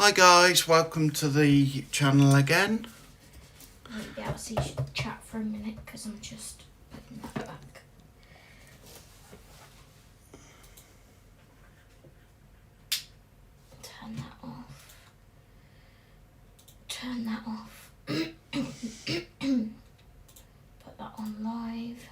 Hi guys, welcome to the channel again. I won't be able to see chat for a minute because I'm just putting that back. Turn that off. Turn that off. Put that on live.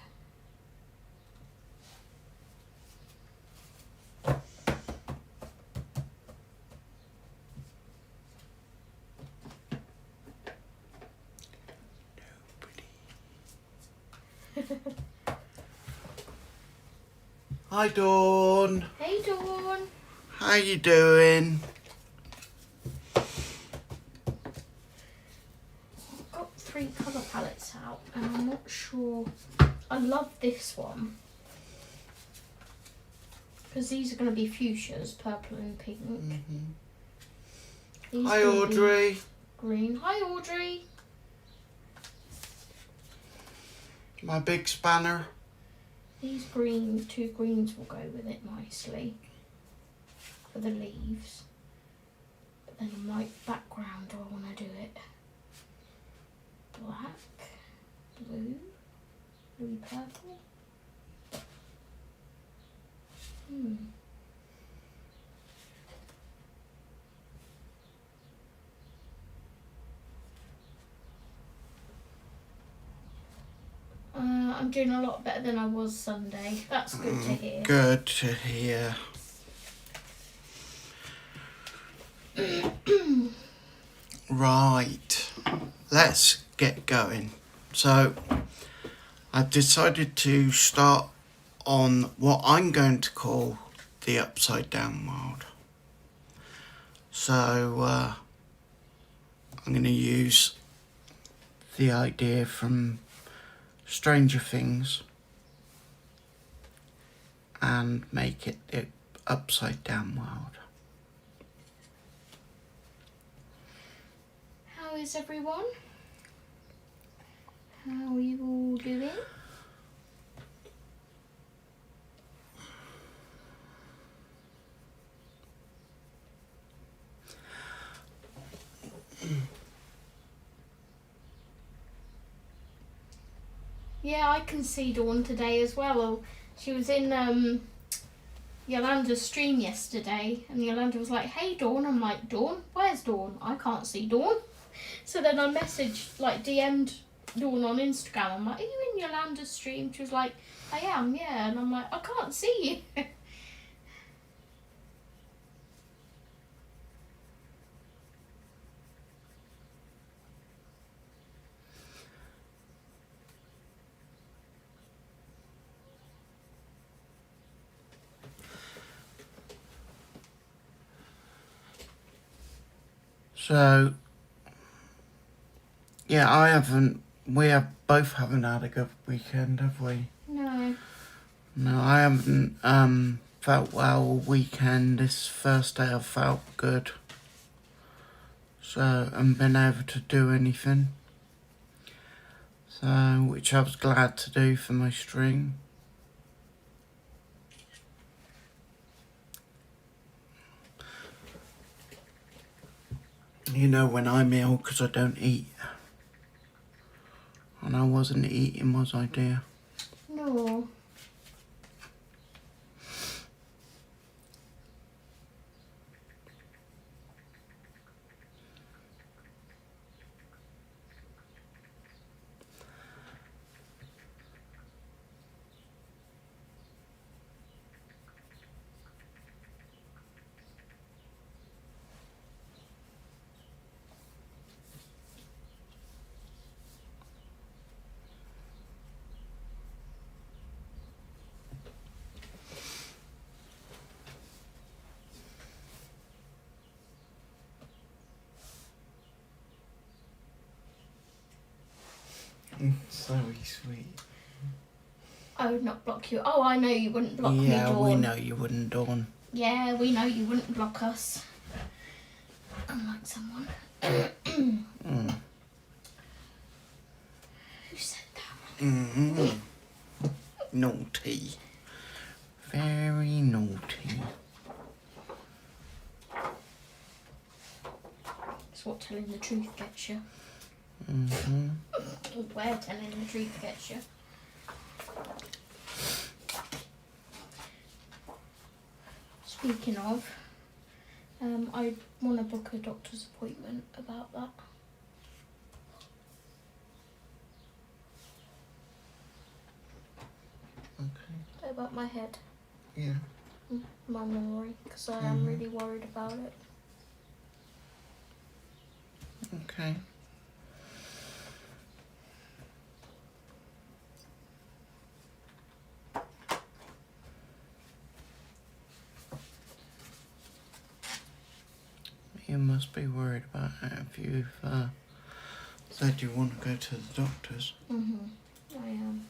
Hi Dawn. Hey Dawn. How you doing? I've got 3 colour palettes out and I'm not sure. I love this one. Because these are going to be fuchsias, purple and pink. These Hi will be Audrey. green. Hi Audrey. My big spanner. These 2 greens will go with it nicely for the leaves. But then I might background, do I want to do it black, blue, bluey purple? I'm doing a lot better than I was Sunday. That's good to hear. Good to hear. Right, let's get going. So, I've decided to start on what I'm going to call the upside down world. So, I'm going to use the idea from Stranger Things and make it the upside down world. How is everyone? How are you all doing? Yeah, I can see Dawn today as well. She was in Yolanda's stream yesterday and Yolanda was like, hey Dawn. I'm like, Dawn? Where's Dawn? I can't see Dawn. So then I messaged, DM'd Dawn on Instagram. I'm like, are you in Yolanda's stream? She was like, I am, yeah. And I'm like, I can't see you. So, yeah, we both haven't had a good weekend, have we? No. No, I haven't felt well all weekend. This first day I've felt good. So, I haven't been able to do anything. So, which I was glad to do for my stream. You know, when I'm ill because I don't eat. And I wasn't eating, was I, dear? No. So sweet. I would not block you. Oh, I know you wouldn't block me, Dawn. Yeah, we know you wouldn't, Dawn. Yeah, we know you wouldn't block us. Unlike someone. Who said that? Naughty. Very naughty. That's what telling the truth gets you. Mm-hmm. Or where telling the truth gets you. Speaking of, I want to book a doctor's appointment about that. Okay. About my head. Yeah. My memory, because I am really worried about it. Okay. You must be worried about it if you've said you want to go to the doctors. I am.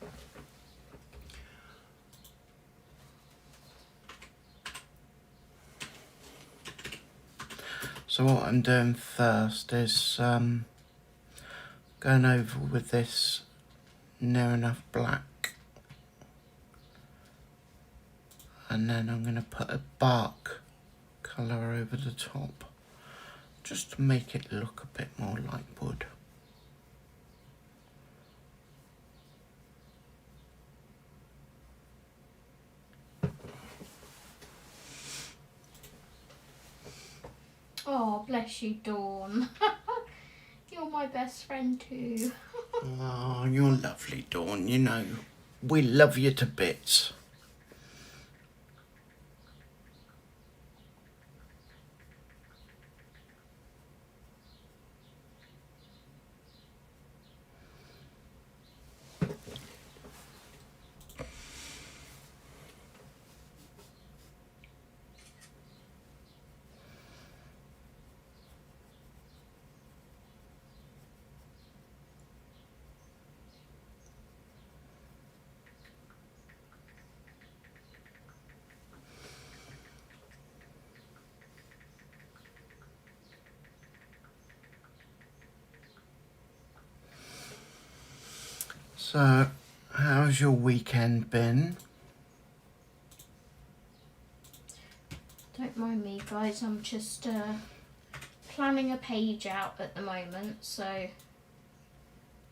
So what I'm doing first is going over with this near enough black, and then I'm going to put a bark colour over the top just to make it look a bit more like wood. Oh, bless you, Dawn. You're my best friend too. Oh, you're lovely, Dawn, you know. We love you to bits. So, how's your weekend been? Don't mind me, guys. I'm just planning a page out at the moment, so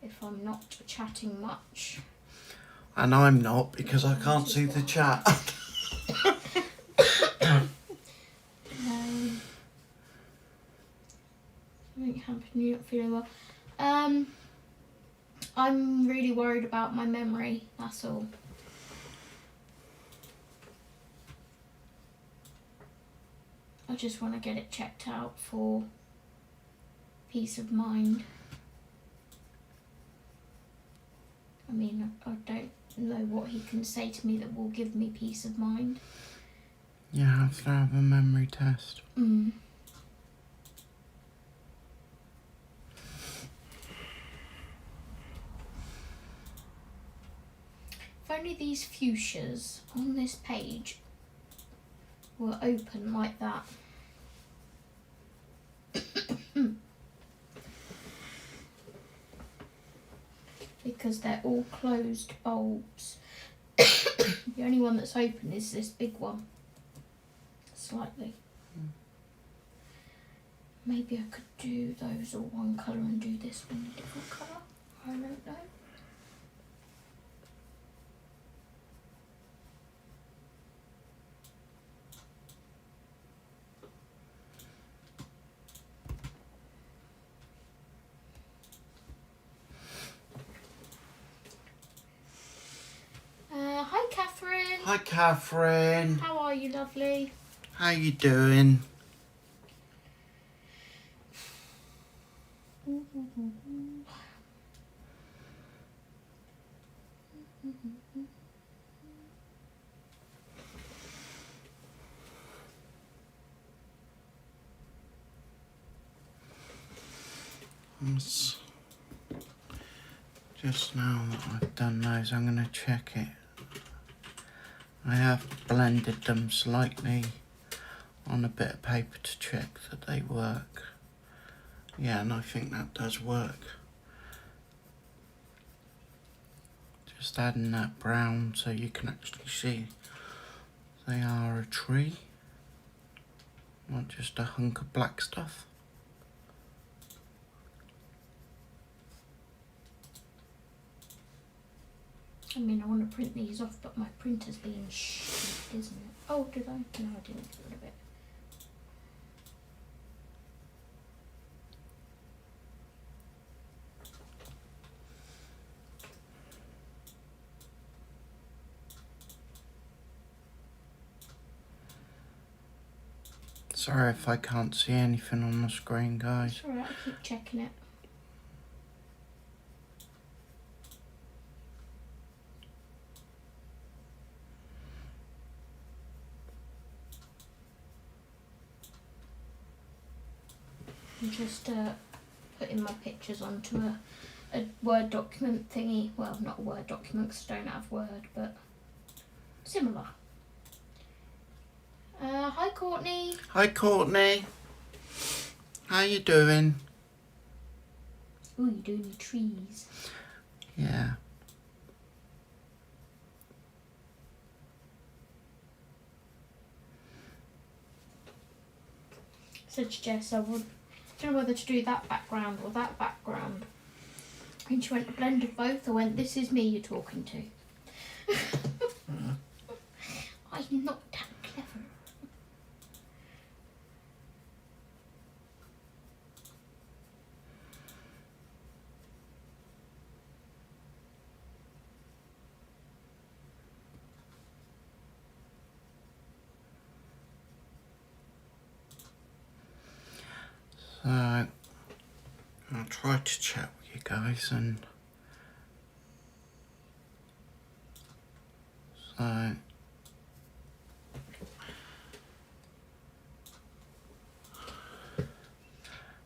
if I'm not chatting much. And I'm not, because I can't see the chat. Something happened, you're not feeling well. I'm really worried about my memory, that's all. I just want to get it checked out for peace of mind. I mean, I don't know what he can say to me that will give me peace of mind. You have to have a memory test. If only these fuchsias on this page were open like that. Because they're all closed bulbs. The only one that's open is this big one. Slightly. Maybe I could do those all one colour and do this one a different colour. I don't know. Hi Catherine. Hi Catherine. How are you, lovely? How you doing? Just now that I've done those, I'm going to check it. I have blended them slightly on a bit of paper to check that they work. Yeah, and I think that does work. Just adding that brown so you can actually see they are a tree, not just a hunk of black stuff. I mean, I want to print these off, but my printer's being shit, isn't it? Oh, did I? No, I didn't get rid of it. Sorry if I can't see anything on the screen, guys. It's alright, I keep checking it. I'm just putting my pictures onto a Word document thingy. Well, not a Word document because I don't have Word, but similar. Hi Courtney. Hi Courtney. How you doing? Ooh, you're doing your trees. Yeah. Said to Jess, I don't know whether to do that background or that background. And she went, a blend of both. I went, this is me you're talking to. I'm not that clever. So, I'll try to chat with you guys and so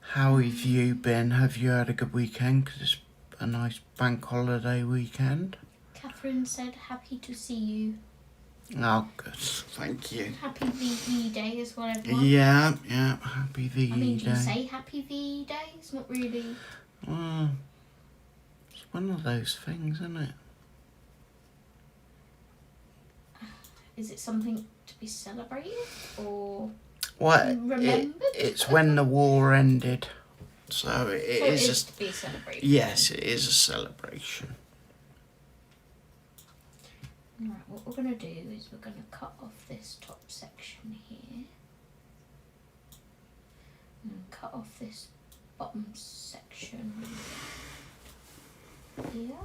how have you been? Have you had a good weekend? Because it's a nice bank holiday weekend. Catherine said, happy to see you. Oh, good. Thank you. Happy VE Day as well, everyone. Yeah, happy VE Day. I mean, do you say happy VE Day? It's not really... Well, it's one of those things, isn't it? Is it something to be celebrated or Well, remembered? it's when the war ended. So it is to be celebrated. Yes, it is a celebration. Right, what we're going to do is we're going to cut off this top section here. And cut off this bottom section here.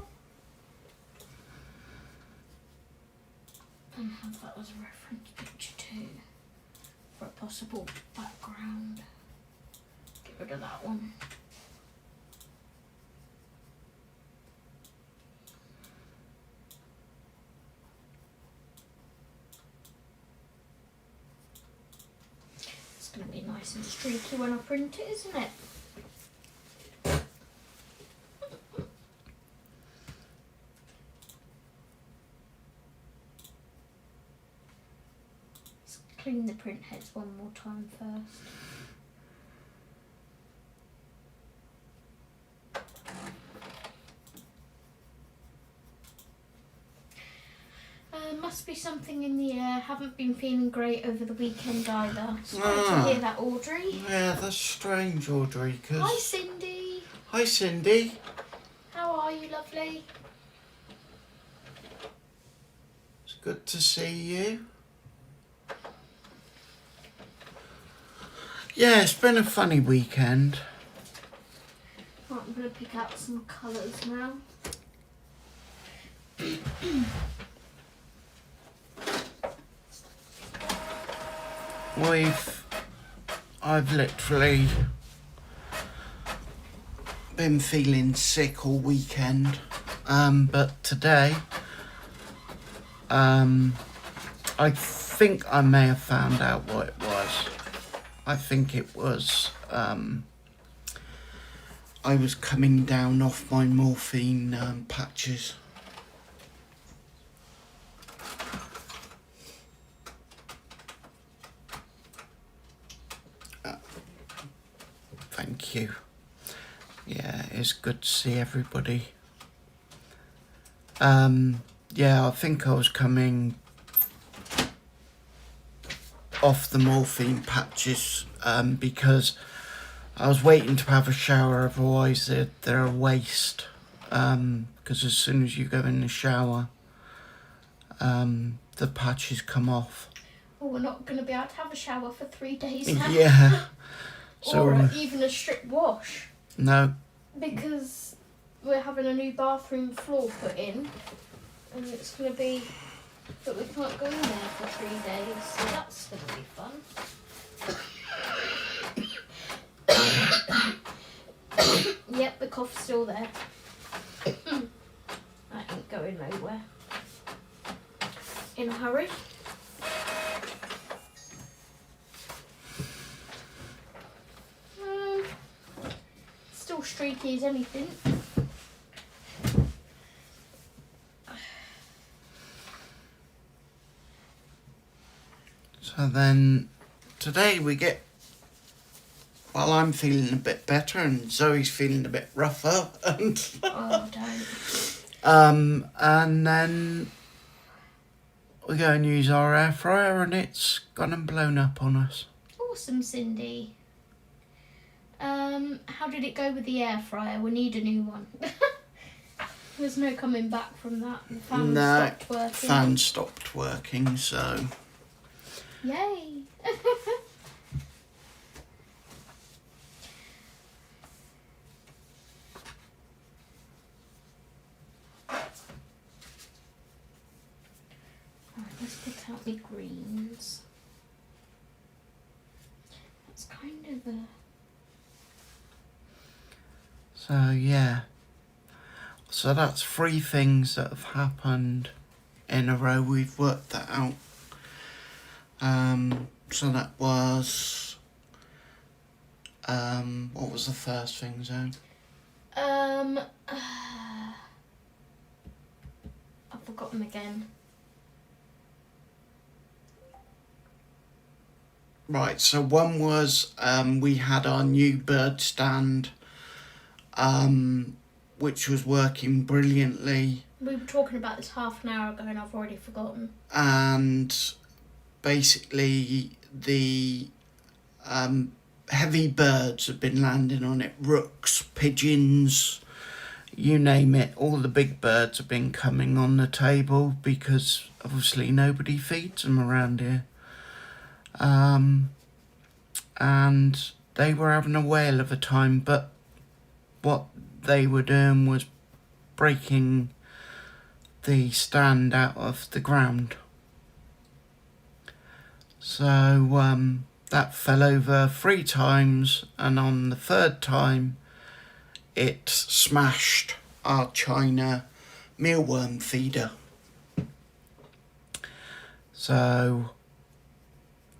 And have that as a reference picture too for a possible background. Get rid of that one. It's going to be nice and streaky when I print it, isn't it? Let's clean the print heads one more time first. Must be something in the air. Haven't been feeling great over the weekend either. Sorry to hear that, Audrey. Yeah, that's strange, Audrey. Hi, Cindy. Hi, Cindy. How are you, lovely? It's good to see you. Yeah, it's been a funny weekend. Right, I'm going to pick out some colours now. I've literally been feeling sick all weekend, but today, I think I may have found out what it was. I think it was, I was coming down off my morphine patches. Thank you. Yeah, it's good to see everybody. Yeah, I think I was coming off the morphine patches because I was waiting to have a shower, otherwise they're a waste. because as soon as you go in the shower, the patches come off. Oh, we're not going to be able to have a shower for 3 days now. Yeah. So or even a strip wash. no. Because we're having a new bathroom floor put in, and it's going to be that we can't go in there for 3 days, so that's going to be fun. Yep, the cough's still there. That ain't going nowhere. In a hurry. Still streaky as anything. So then today we get, well, I'm feeling a bit better and Zoe's feeling a bit rougher and Oh, don't. and then we go and use our air fryer and it's gone and blown up on us. Awesome, Cindy. How did it go with the air fryer? We need a new one. There's no coming back from that. The fan stopped working. Fan stopped working, so yay. Right, let's pick out the greens. That's kind of a... So yeah, so that's 3 things that have happened in a row. We've worked that out. So that was, what was the first thing, Zoe? I've forgotten again. Right, so one was we had our new bird stand, which was working brilliantly. We were talking about this half an hour ago and I've already forgotten. And basically the heavy birds have been landing on it. Rooks, pigeons, you name it. All the big birds have been coming on the table because obviously nobody feeds them around here. And they were having a whale of a time, but what they were doing was breaking the stand out of the ground. So that fell over 3 times, and on the 3rd time it smashed our China mealworm feeder. So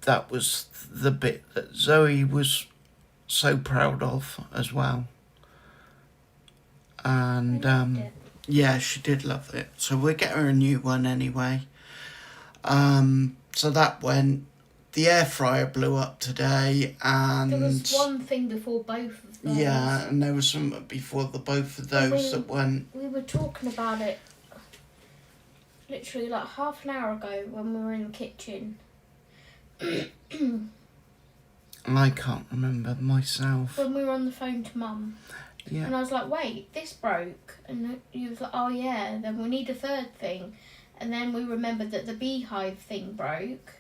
that was the bit that Zoe was so proud of as well. And yeah, she did love it. So we'll get her a new one anyway. So that went. The air fryer blew up today, and there was one thing before both of those. Yeah, and there was some before both of those that went. We were talking about it literally like half an hour ago when we were in the kitchen. I can't remember myself. When we were on the phone to Mum. Yeah. And I was like, wait, this broke. And he was like, oh yeah, then we need a 3rd thing. And then we remembered that the beehive thing broke.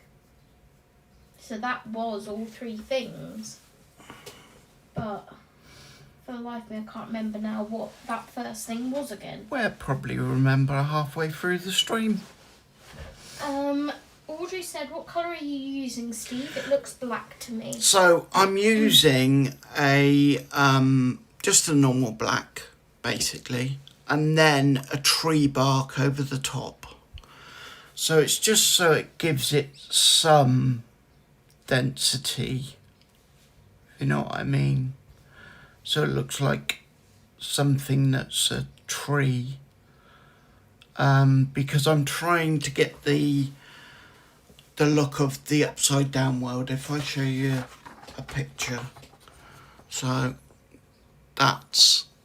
So that was all 3 things. But for the life of me, I can't remember now what that first thing was again. We'll probably remember halfway through the stream. Audrey said, what colour are you using, Steve? It looks black to me. So I'm using a just a normal black, basically, and then a tree bark over the top. So it's just so it gives it some density, you know what I mean? So it looks like something that's a tree. Because I'm trying to get the look of the upside down world. If I show you a picture, so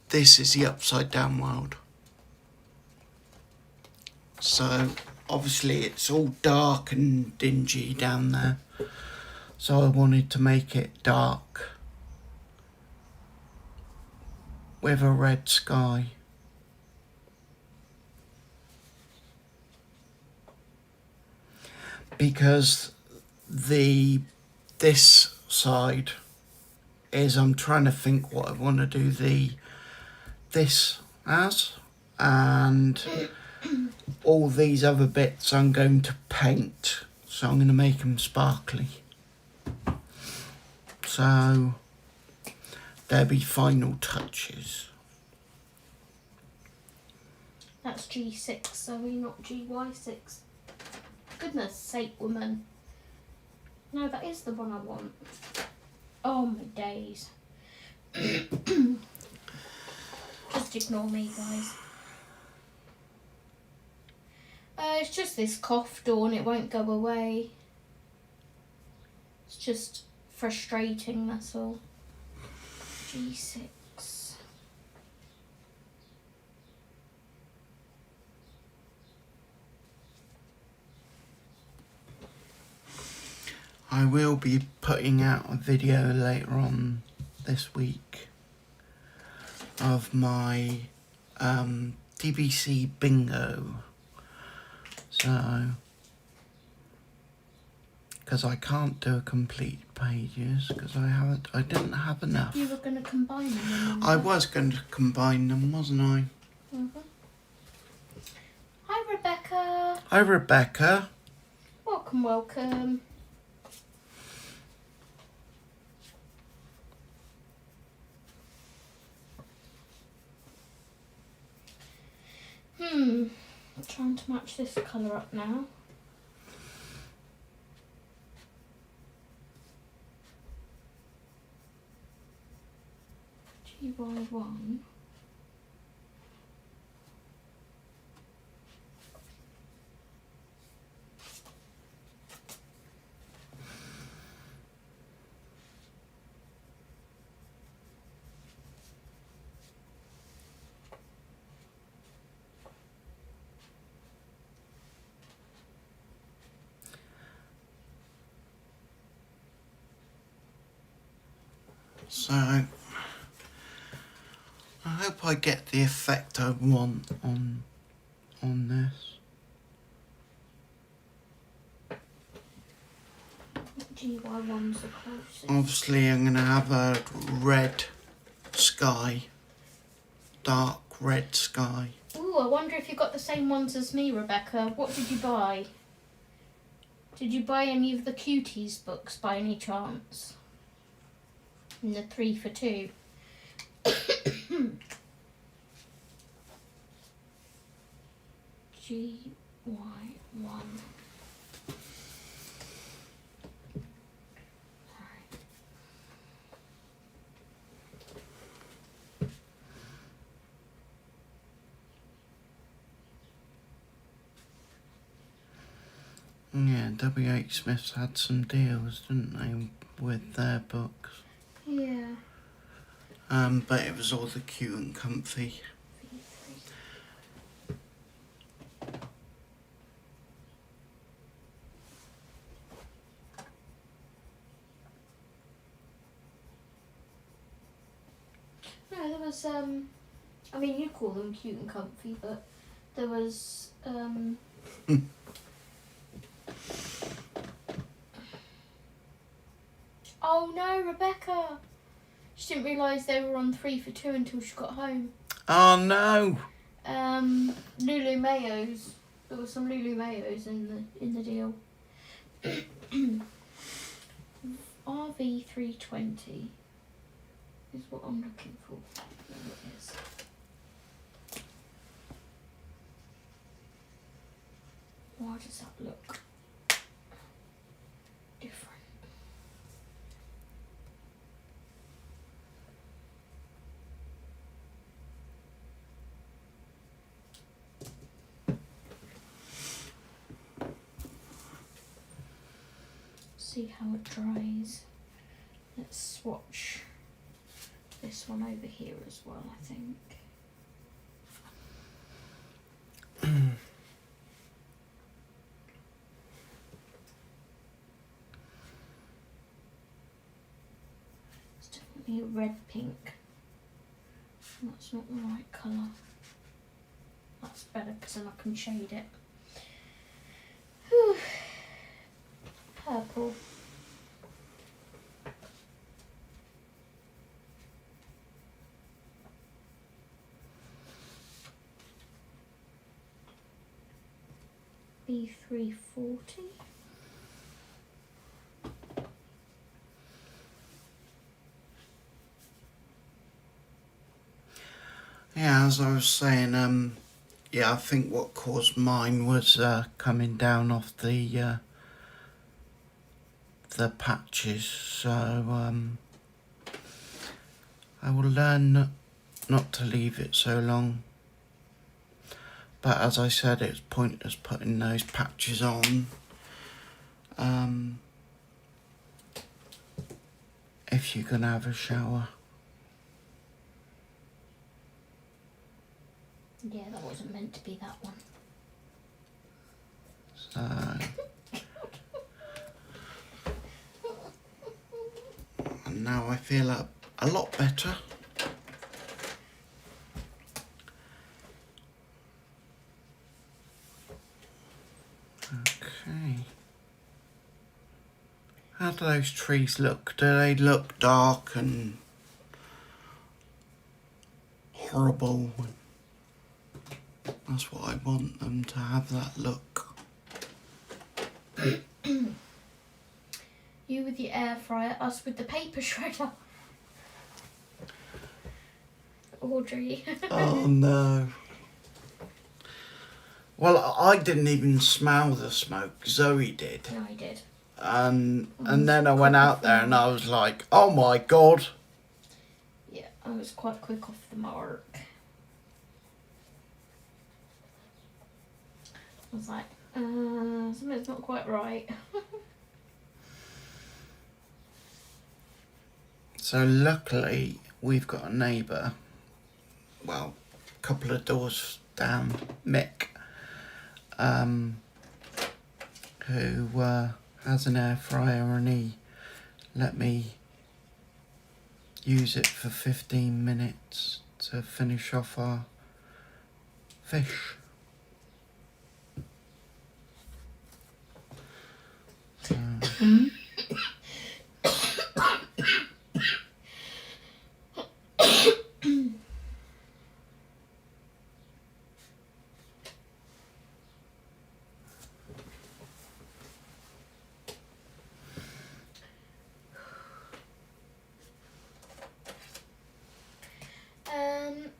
this is the upside down world. So obviously it's all dark and dingy down there, so I wanted to make it dark with a red sky. because this side is, I'm trying to think what I want to do this as, and all these other bits I'm going to paint, so I'm going to make them sparkly. So there'll be final touches. That's G6, sorry, not GY6. Goodness sake, woman. No, that is the one I want. Oh my days. Just ignore me, guys. It's just this cough, Dawn. It won't go away. It's just frustrating, that's all. G6. I will be putting out a video later on this week of my DBC bingo. So, because I can't do a complete pages because I didn't have enough. You were going to combine them, remember? I was going to combine them, wasn't I? Mm-hmm. Hi, Rebecca. Hi, Rebecca. Welcome, welcome. I'm trying to match this colour up now. GY1. So, I hope I get the effect I want on this. GY1's the closest. Obviously, I'm going to have a red sky, dark red sky. Ooh, I wonder if you got the same ones as me, Rebecca. What did you buy? Did you buy any of the Cuties books by any chance? In the 3 for 2. GY1. Yeah, W.H. Smith's had some deals, didn't they, with their books? Yeah. But it was all the cute and comfy. No, there was, I mean, you call them cute and comfy, but there was, Oh no, Rebecca! She didn't realise they were on 3 for 2 until she got home. Oh no! Lulu Mayos. There were some Lulu Mayos in the deal. RV320 is what I'm looking for. There it is. Why does that look different? See how it dries. Let's swatch this one over here as well, I think. It's definitely a red pink. That's not the right colour. That's better because then I can shade it. Whew. RV340. Yeah, as I was saying, yeah, I think what caused mine was coming down off the patches. So I will learn not to leave it so long. But as I said, it's pointless putting those patches on if you're going to have a shower. Yeah, that wasn't meant to be that one. So, and now I feel a lot better. Okay. How do those trees look? Do they look dark and horrible? That's what I want them to have, that look. You with the air fryer, us with the paper shredder. Audrey. Oh no. Well, I didn't even smell the smoke. Zoe did. No, I did. And then I went out there and I was like, oh my God. Yeah, I was quite quick off the mark. I was like, something's not quite right. So luckily we've got a neighbour, well, a couple of doors down, Mick, who has an air fryer, and he let me use it for 15 minutes to finish off our fish. So,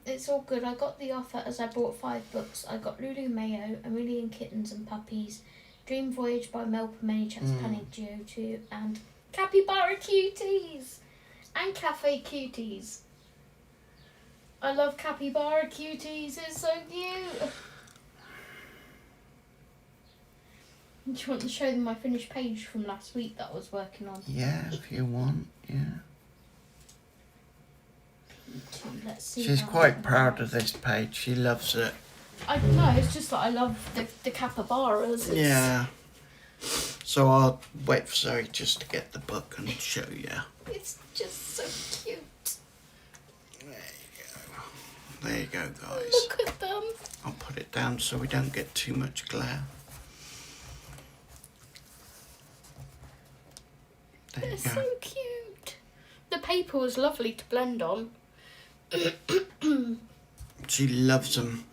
It's all good. I got the offer as I bought 5 books. I got Lulu Mayo, A Million Kittens and Puppies, Dream Voyage by Mel Many Chats Panic Geo 2, and Capybara Cuties and Cafe Cuties. I love Capybara Cuties. It's so cute. Do you want to show them my finished page from last week that I was working on? yeah, if you want, yeah. Let's see. She's quite proud of this page. She loves it. I know, it's just that I love the capybaras. Yeah. So I'll wait for Zoe just to get the book and show you. It's just so cute. There you go, guys. Look at them. I'll put it down so we don't get too much glare. There They're you go. so cute. The paper was lovely to blend on. She loves them.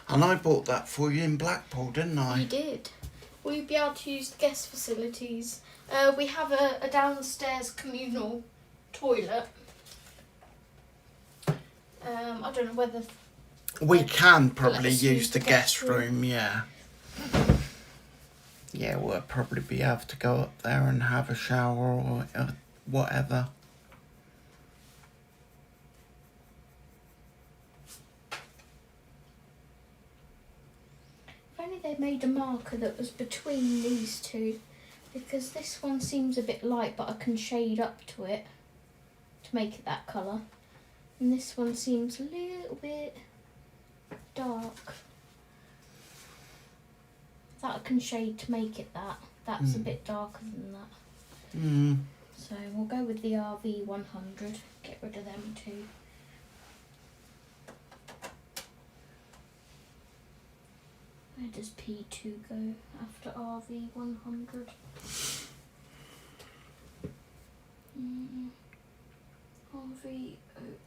And I bought that for you in Blackpool, didn't I? You did. Will you be able to use the guest facilities? We have a downstairs communal toilet. I don't know whether... We can probably Let's use the guest room, yeah. Yeah, we'll probably be able to go up there and have a shower or whatever. If only they made a marker that was between these two, because this one seems a bit light, but I can shade up to it to make it that colour. And this one seems a little bit dark. That I can shade to make it that. That's a bit darker than that. Mm. So we'll go with the RV 100. Get rid of them too. Where does P2 go after RV 100? RV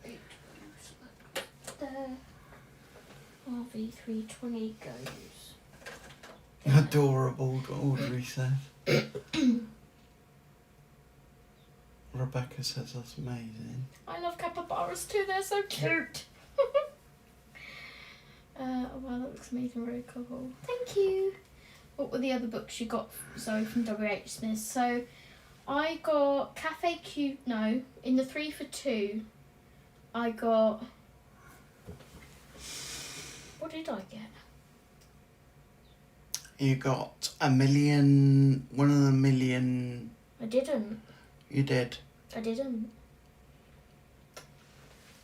08 there. RV 320 goes. Adorable, Audrey said. Rebecca says that's amazing. I love capybaras too, they're so cute. Oh wow, that looks amazing, very cool. Thank you. What were the other books you got, Zoe, from W.H. Smith? So I got in the 3 for 2, I got... What did I get? You got a million... One of the million... I didn't. You did. I didn't.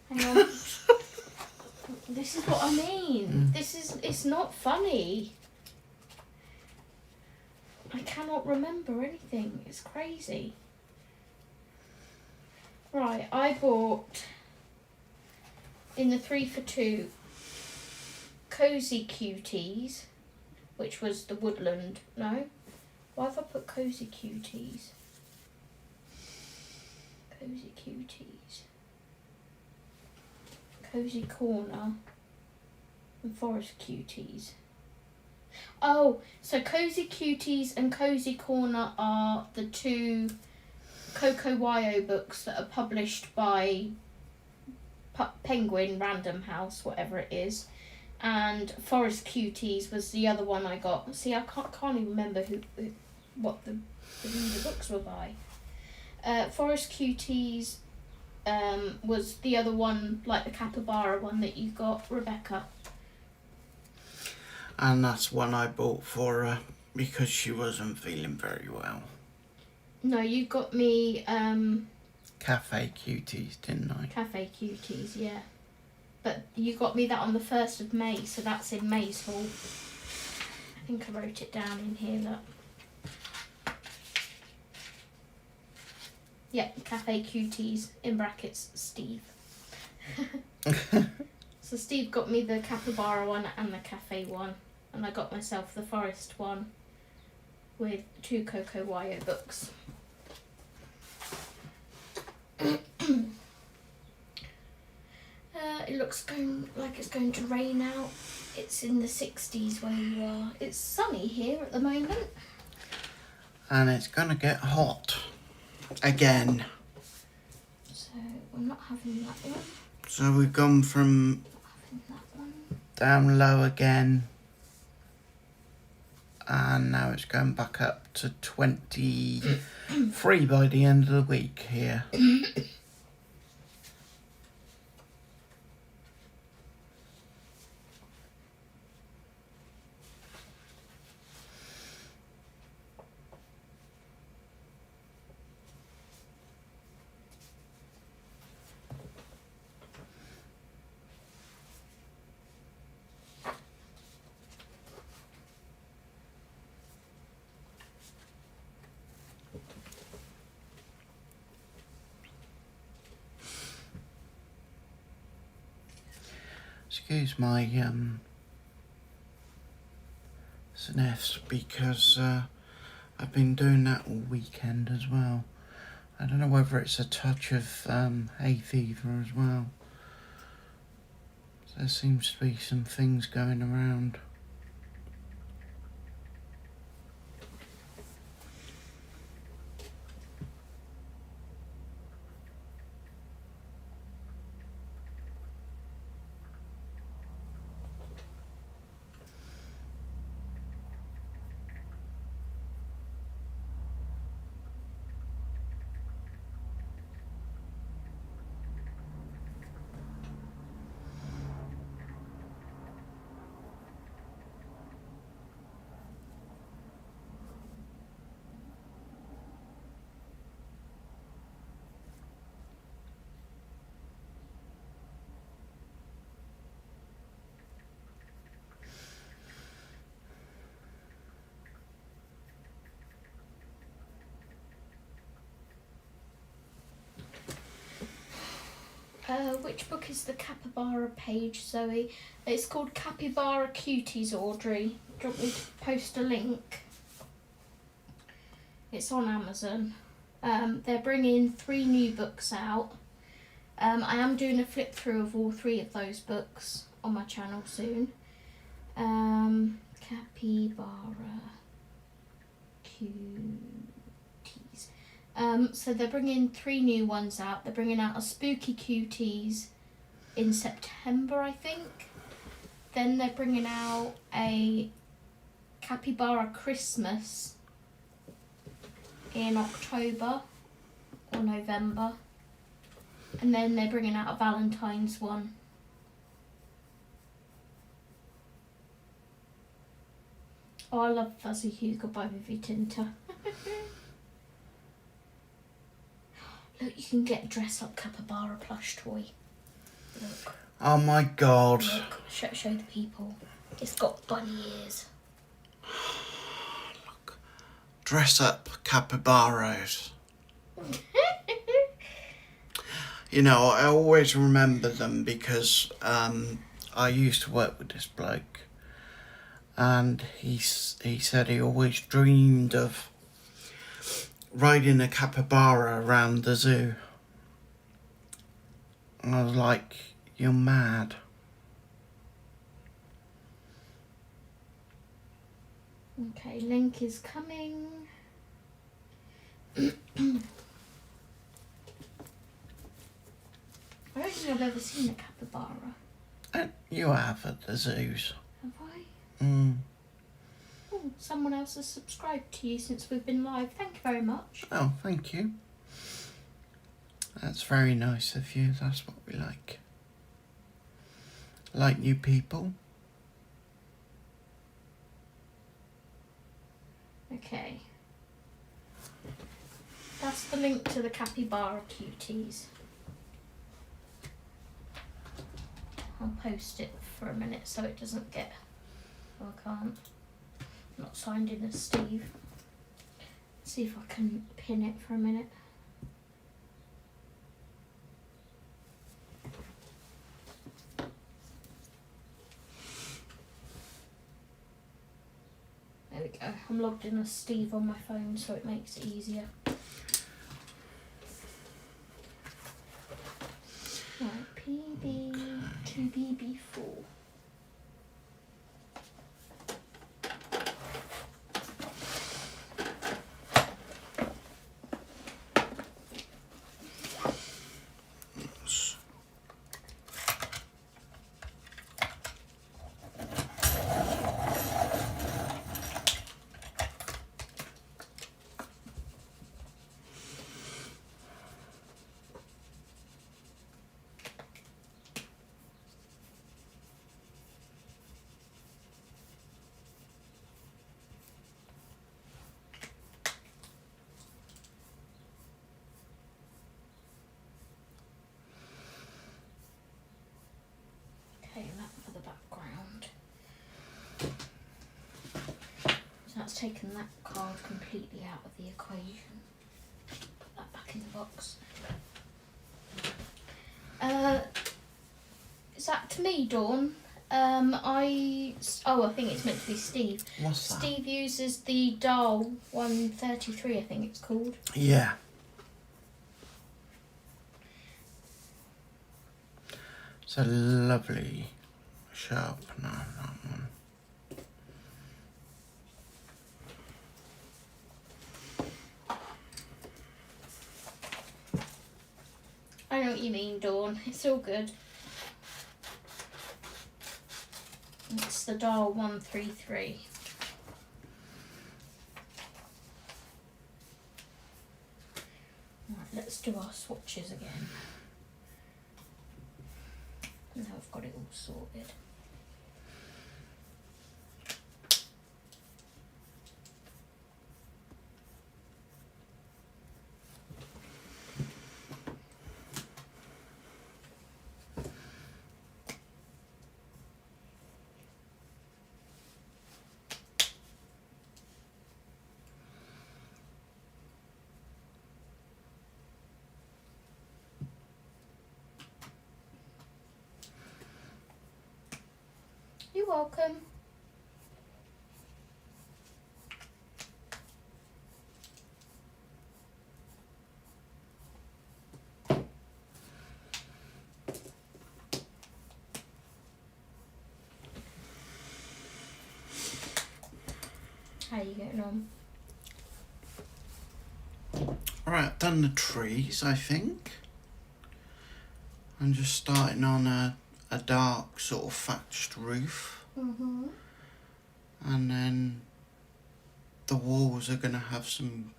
Hang on. This is what I mean. It's not funny. I cannot remember anything. It's crazy. Right, I bought in the 3 for 2 Cozy Cuties, which was the Woodland. No? Why have I put Cozy Cuties? Cozy Cuties. Cozy Corner and Forest Cuties. Oh, so Cozy Cuties and Cozy Corner are the 2 Coco Wyo books that are published by Penguin Random House, whatever it is. And Forest Cuties was the other one I got. See, I can't even remember what the books were by. Forest Cuties was the other one, like the capybara one that you got, Rebecca. And that's one I bought for her because she wasn't feeling very well. No, you got me Cafe Cuties, didn't I? Cafe Cuties, yeah. But you got me that on the 1st of May, so that's in May's haul. I think I wrote it down in here, look. Yep, Cafe Cuties, in brackets, Steve. So Steve got me the capybara one and the cafe one, and I got myself the forest one with 2 Coco Wyo books. It looks like it's going to rain out. It's in the 60s where you are. It's sunny here at the moment. And it's going to get hot again. So we're not having that one. So we've gone from down low again. And now it's going back up to 23 by the end of the week here. Excuse my sniffs because I've been doing that all weekend as well. I don't know whether it's a touch of hay fever as well. There seems to be some things going around. Which book is the capybara page, Zoe? It's called Capybara Cuties, Audrey. Do you want me to post a link? It's on Amazon. They're bringing 3 new books out. I am doing a flip through of all 3 of those books on my channel soon. Capybara Cuties. So they're bringing 3 new ones out. They're bringing out a Spooky Cuties in September, I think. Then they're bringing out a Capybara Christmas in October or November. And then they're bringing out a Valentine's one. Oh, I love Fuzzy Hugo by Vivi Tinta. Look, you can get a dress-up capybara plush toy. Look. Oh my god. Look, show the people. It's got bunny ears. Look. Dress up capybaras. You know, I always remember them because I used to work with this bloke, and he said he always dreamed of riding a capybara around the zoo. And I was like, you're mad. Okay, link is coming. I don't think I've ever seen a capybara. You have at the zoos. Have I? Oh, someone else has subscribed to you since we've been live. Thank you very much. Oh, thank you. That's very nice of you. That's what we like. Like new people. Okay. That's the link to the Capybara Cuties. I'll post it for a minute so it doesn't get... Oh, I can't. I'm not signed in as Steve. Let's see if I can pin it for a minute. There we go. I'm logged in as Steve on my phone so it makes it easier. Right, PB2BB4. Okay, that for the background. So that's taken that card completely out of the equation. Put that back in the box. Is that to me, Dawn? I think it's meant to be Steve. What's that? Steve uses the Dial 133, I think it's called. Yeah. It's a lovely sharpener, that one. I know what you mean, Dawn. It's all good. It's the Dial 133. Right, let's do our swatches again. Now I've got it all sorted. You're welcome. How are you getting on? Right, I've done the trees, I think. I'm just starting on a dark sort of thatched roof. Mm-hmm. And then the walls are going to have some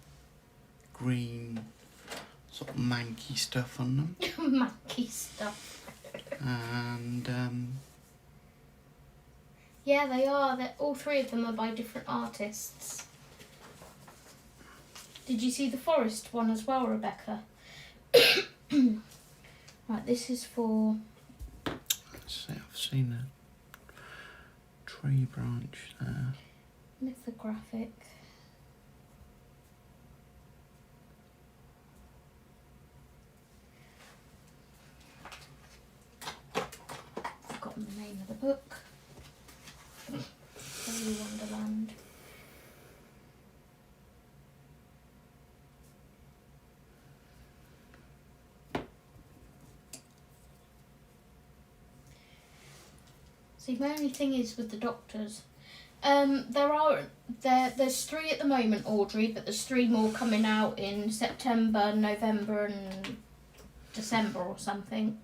green sort of manky stuff on them. Manky stuff. And Yeah, they are. All three of them are by different artists. Did you see the forest one as well, Rebecca? Right, this is for... let's see, I've seen a tree branch there. lithographic. Forgotten the name of the book. Fairy Wonderland. See, my only thing is with the doctors. There's 3 at the moment, Audrey, but there's 3 more coming out in September, November, and December or something,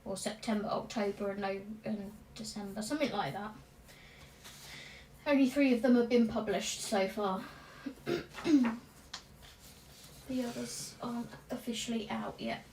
or September, October, and December, something like that. Only 3 of them have been published so far. The others aren't officially out yet.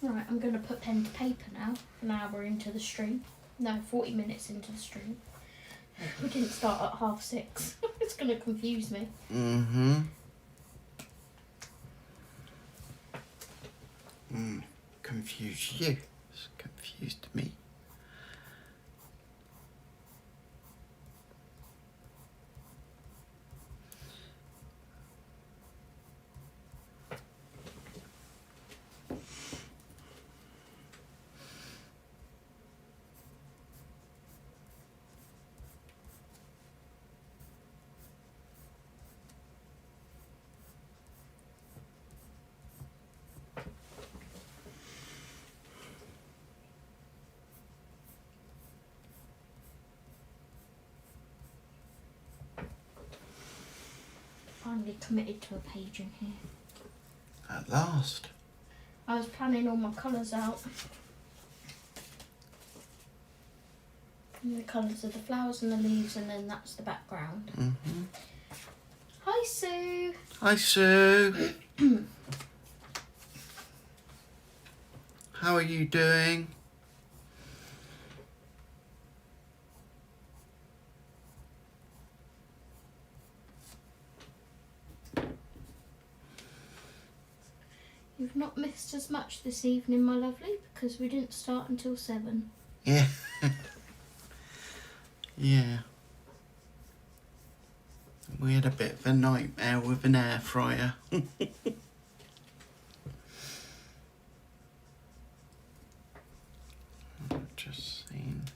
Right, I'm going to put pen to paper now. An hour into the stream. No, 40 minutes into the stream. We didn't start at 6:30. It's going to confuse me. Mm-hmm. Confuse you. It's confused me. Finally committed to a page in here. At last. I was planning all my colours out. And the colours of the flowers and the leaves, and then that's the background. Mm-hmm. Hi, Sue. Hi, Sue. How are you doing? You've not missed as much this evening, my lovely, because we didn't start until 7. Yeah. Yeah. We had a bit of a nightmare with an air fryer. Just saying.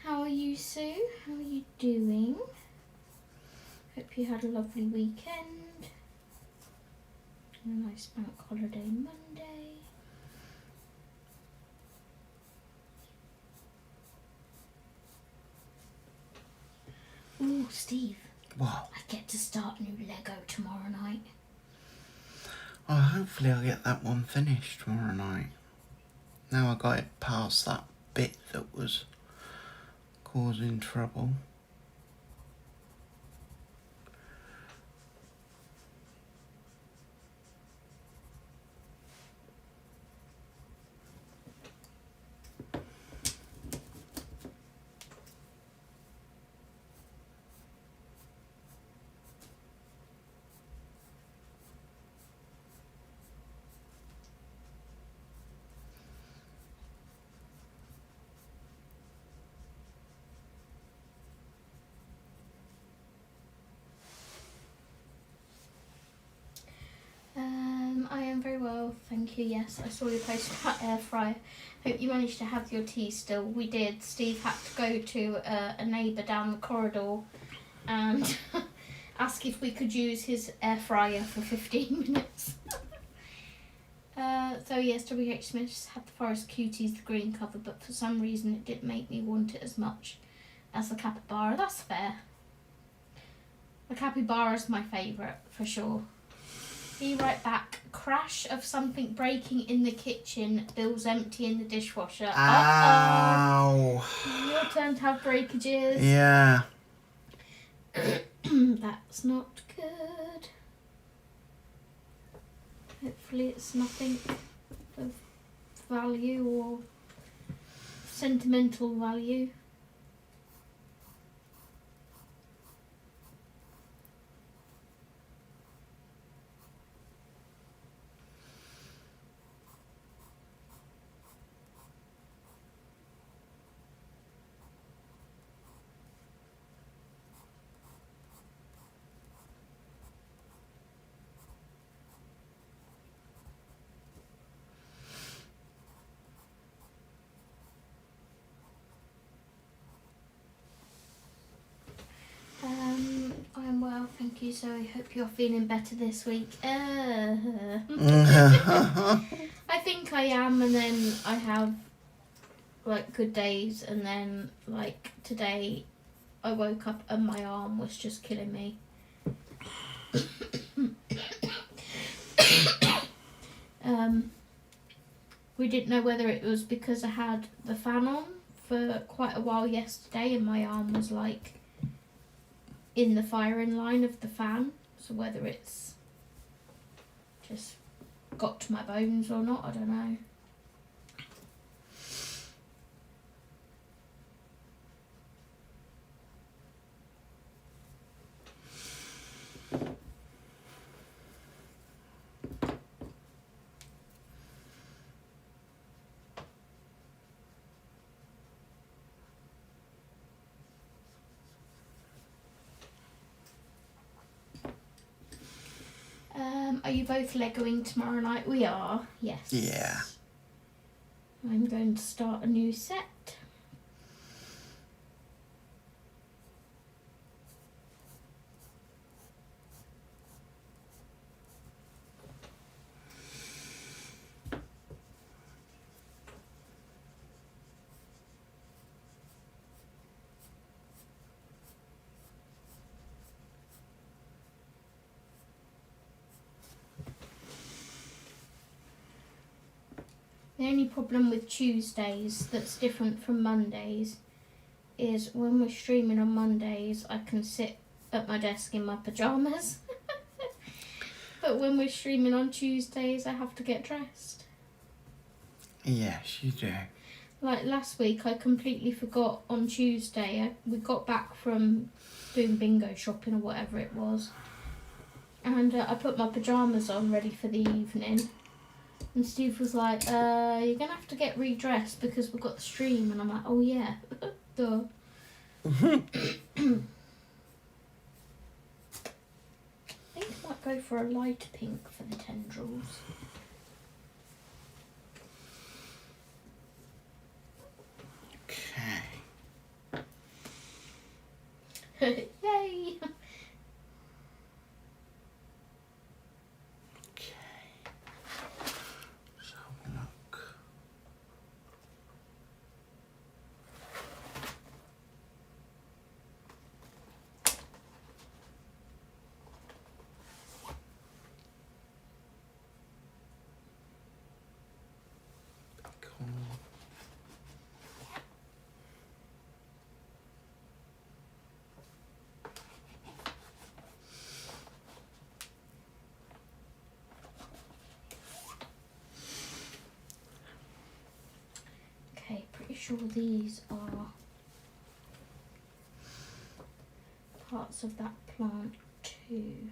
How are you, Sue? How are you doing? Hope you had a lovely weekend. A nice bank holiday Monday. Ooh, Steve. What? I get to start new Lego tomorrow night. Well, hopefully I'll get that one finished tomorrow night. Now I got it past that bit that was causing trouble. I am very well, thank you. Yes, I saw your post about air fryer. Hope you managed to have your tea still. We did. Steve had to go to a neighbour down the corridor and ask if we could use his air fryer for 15 minutes. So yes, WH Smith had the Forest Cuties, the green cover, but for some reason it didn't make me want it as much as the capybara. That's fair. The capybara is my favourite, for sure. Be right back. Crash of something breaking in the kitchen. Bill's empty in the dishwasher. Ow! Your turn to have breakages. Yeah. That's not good. Hopefully it's nothing of value or sentimental value. I'm well, thank you. So I hope you're feeling better this week. I think I am, and then I have like good days, and then like today I woke up and my arm was just killing me. We didn't know whether it was because I had the fan on for quite a while yesterday and my arm was like in the firing line of the fan, so whether it's just got to my bones or not, I don't know. Are you both Legoing tomorrow night? We are, yes. Yeah. I'm going to start a new set. The only problem with Tuesdays that's different from Mondays is when we're streaming on Mondays, I can sit at my desk in my pyjamas. But when we're streaming on Tuesdays, I have to get dressed. Yes, you do. Like last week, I completely forgot on Tuesday. We got back from doing bingo shopping or whatever it was. And I put my pyjamas on ready for the evening. And Steve was like, you're going to have to get redressed because we've got the stream. And I'm like, oh yeah, duh. I think I might go for a light pink for the tendrils. Okay. Yay! sure these are parts of that plant too.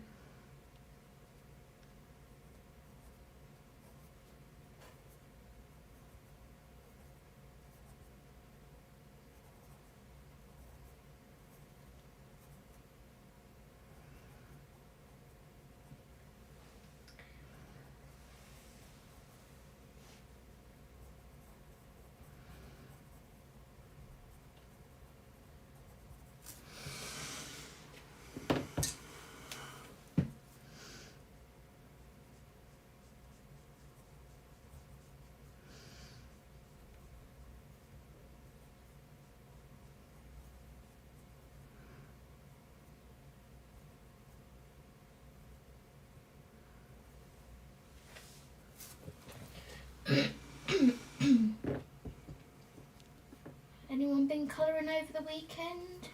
Anyone been colouring over the weekend?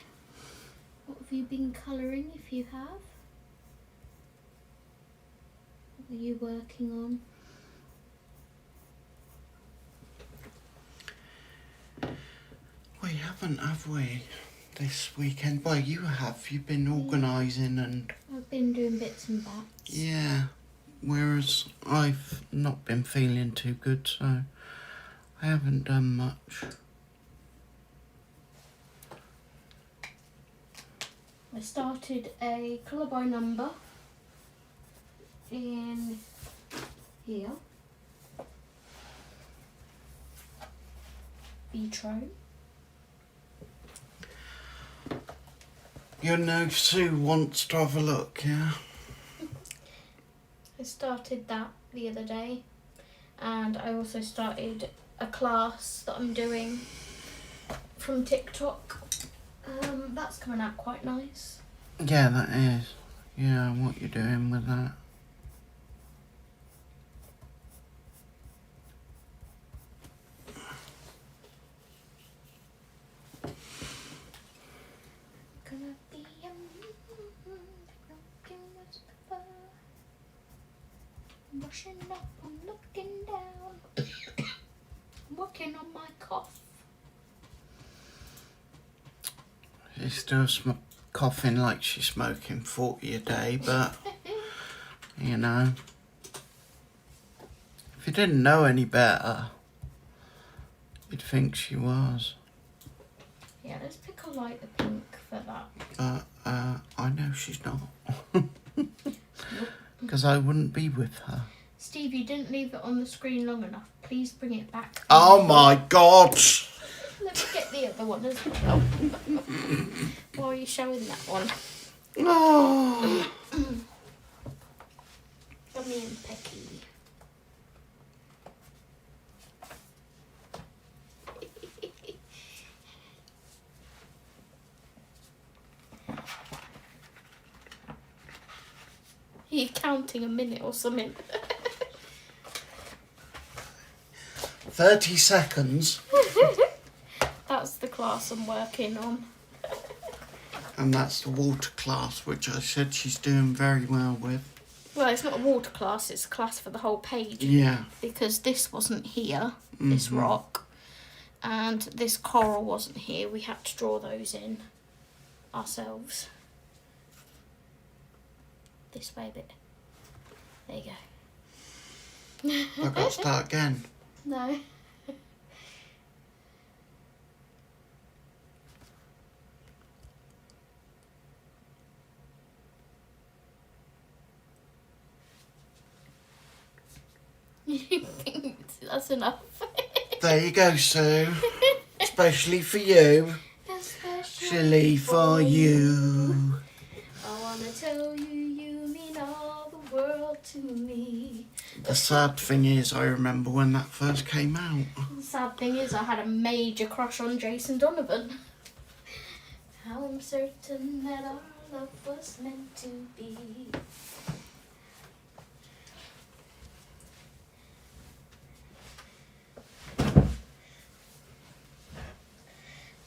What have you been colouring if you have? What are you working on? We haven't, have we? This weekend? Well, you have. You've been organising and... I've been doing bits and bats. Yeah. Whereas I've not been feeling too good, so I haven't done much. I started a colour by number in here. Vitro. You know Sue wants to have a look, yeah? I started that the other day, and I also started a class that I'm doing from TikTok. That's coming out quite nice. Yeah, that is. Yeah, what you're doing with that. Gonna be brushing up, I'm looking down, working on my cough. She's still coughing like she's smoking 40 a day, but, you know, if you didn't know any better, you'd think she was. Yeah, let's pick a lighter pink for that. But I know she's not. Because I wouldn't be with her. Steve, you didn't leave it on the screen long enough. Please bring it back. Oh my God! Let me get the other one as well. Why are you showing that one? Oh. Yummy and pecky. Are you counting a minute or something? 30 seconds. That's the class I'm working on. And that's the water class, which I said she's doing very well with. Well, it's not a water class, it's a class for the whole page. Yeah. Because this wasn't here, this rock, and this coral wasn't here. We had to draw those in ourselves. This way a bit. There you go. I've got to start again. No. You think that's enough? There you go, Sue. Especially for you. Especially for you. I wanna tell you, you mean all the world to me. The sad thing is, I remember when that first came out. The sad thing is, I had a major crush on Jason Donovan. How I'm certain that our love was meant to be.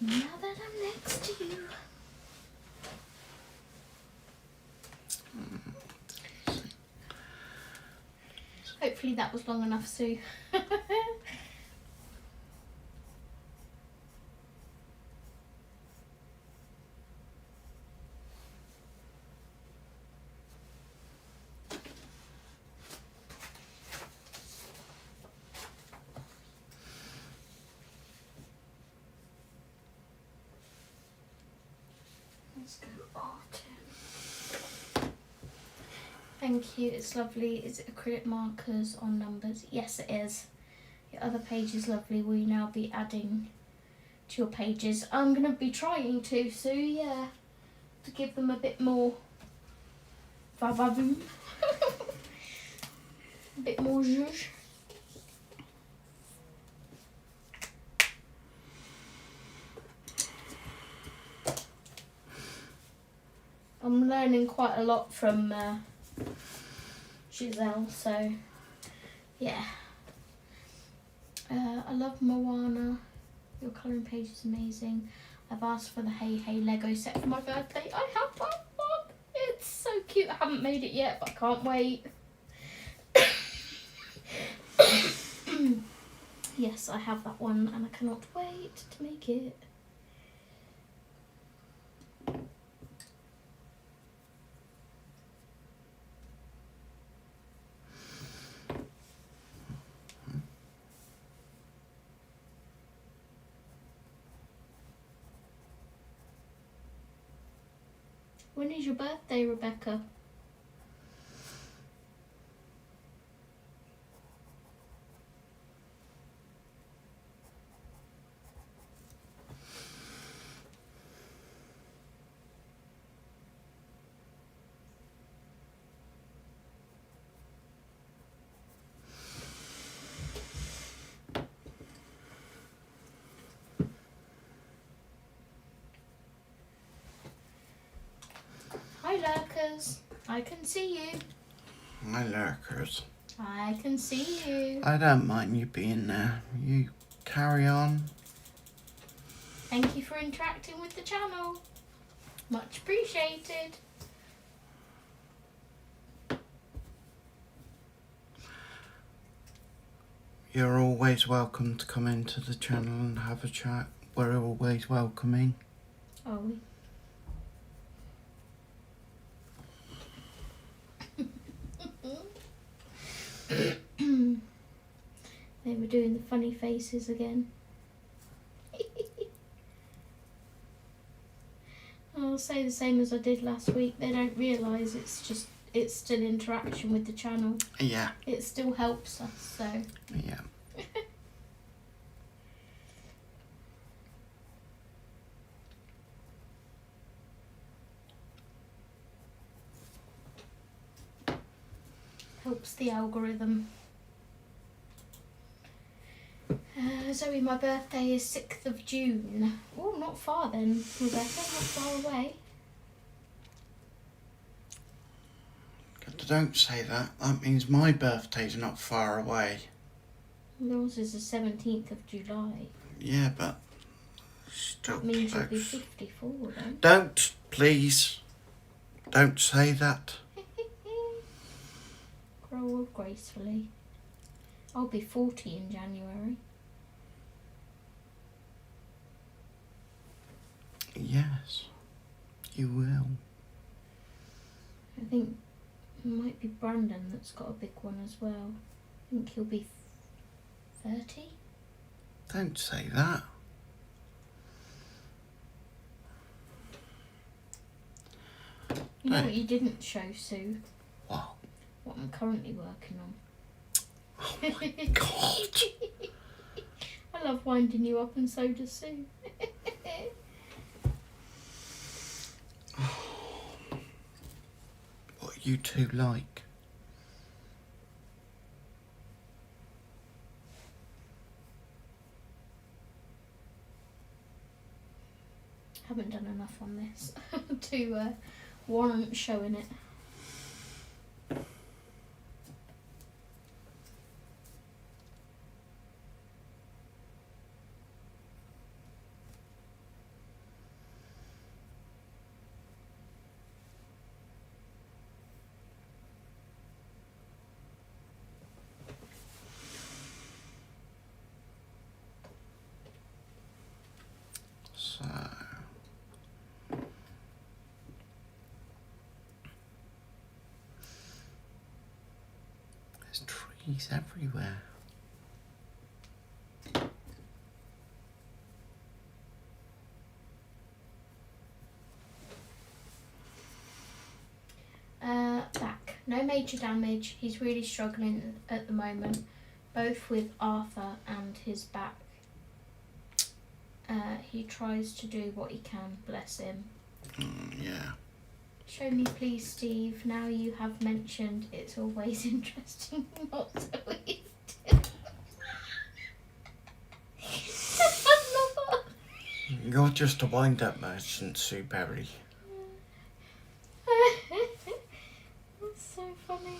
Now that I'm next to you. Hopefully that was long enough, Sue. Let's go Artem. Thank you, it's lovely. Is it acrylic markers on numbers? Yes, it is. Your other page is lovely. Will you now be adding to your pages? I'm going to be trying to, Sue, yeah. To give them a bit more va-va-voom. A bit more zhuzh. I'm learning quite a lot from Giselle, so yeah. I love Moana. Your colouring page is amazing. I've asked for the Hey Hey Lego set for my birthday. I have one. It's so cute. I haven't made it yet, but I can't wait. Yes, I have that one and I cannot wait to make it. When is your birthday, Rebecca? Hi lurkers, I can see you. My lurkers. I can see you. I don't mind you being there. You carry on. Thank you for interacting with the channel. Much appreciated. You're always welcome to come into the channel and have a chat. We're always welcoming. Are we? They were doing the funny faces again. I'll say the same as I did last week. They don't realise it's still interaction with the channel. Yeah. It still helps us, so. Yeah. Helps the algorithm. Zoe, my birthday is 6th of June. Oh, not far then, Rebecca, not far away. Don't say that. That means my birthday's not far away. Yours is the 17th of July. Yeah, but still That means close. you'll be 54 then. Don't, please. Don't say that. Grow up gracefully. I'll be 40 in January. Yes, you will. I think it might be Brandon that's got a big one as well. I think he'll be 30. Don't say that. You know No. what you didn't show, Sue? What? What I'm currently working on. Oh my God. I love winding you up and so does Sue. What you two like? Haven't done enough on this to warrant showing it. So, there's trees everywhere. no major damage. He's really struggling at the moment, both with Arthur and his back. He tries to do what he can, bless him. Yeah. Show me please, Steve. Now you have mentioned, it's always interesting not to eat. You're just a wind-up merchant, Sue Berry. That's so funny.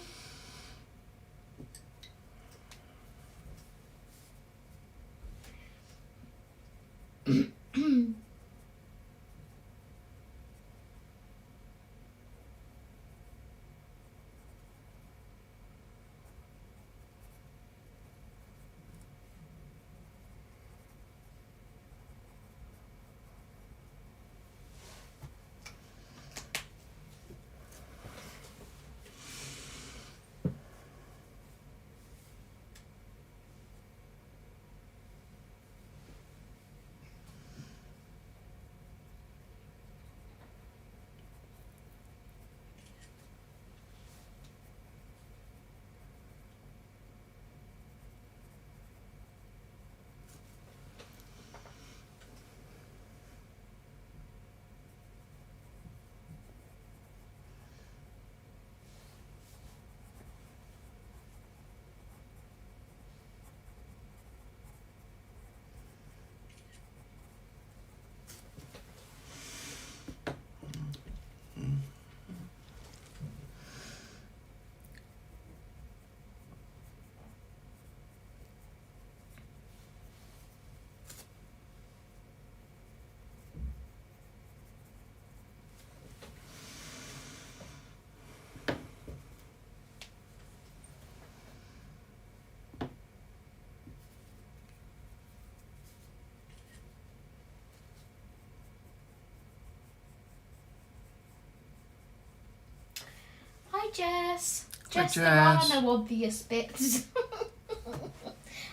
Hi, Jess. Jess, there are no obvious bits.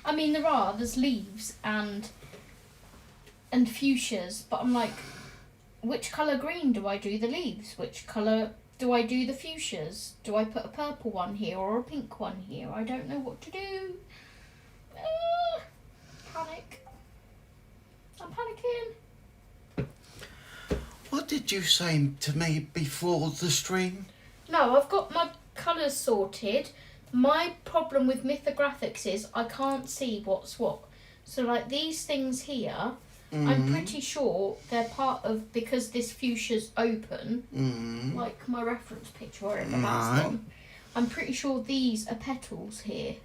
I mean, there's leaves and fuchsias, but I'm like, which colour green do I do the leaves? Which colour do I do the fuchsias? Do I put a purple one here or a pink one here? I don't know what to do. Panic. I'm panicking. What did you say to me before the stream? No, I've got my colours sorted. My problem with mythographics is I can't see what's what. So like these things here, I'm pretty sure they're part of, because this fuchsia's open, like my reference picture wherever that's on, I'm pretty sure these are petals here.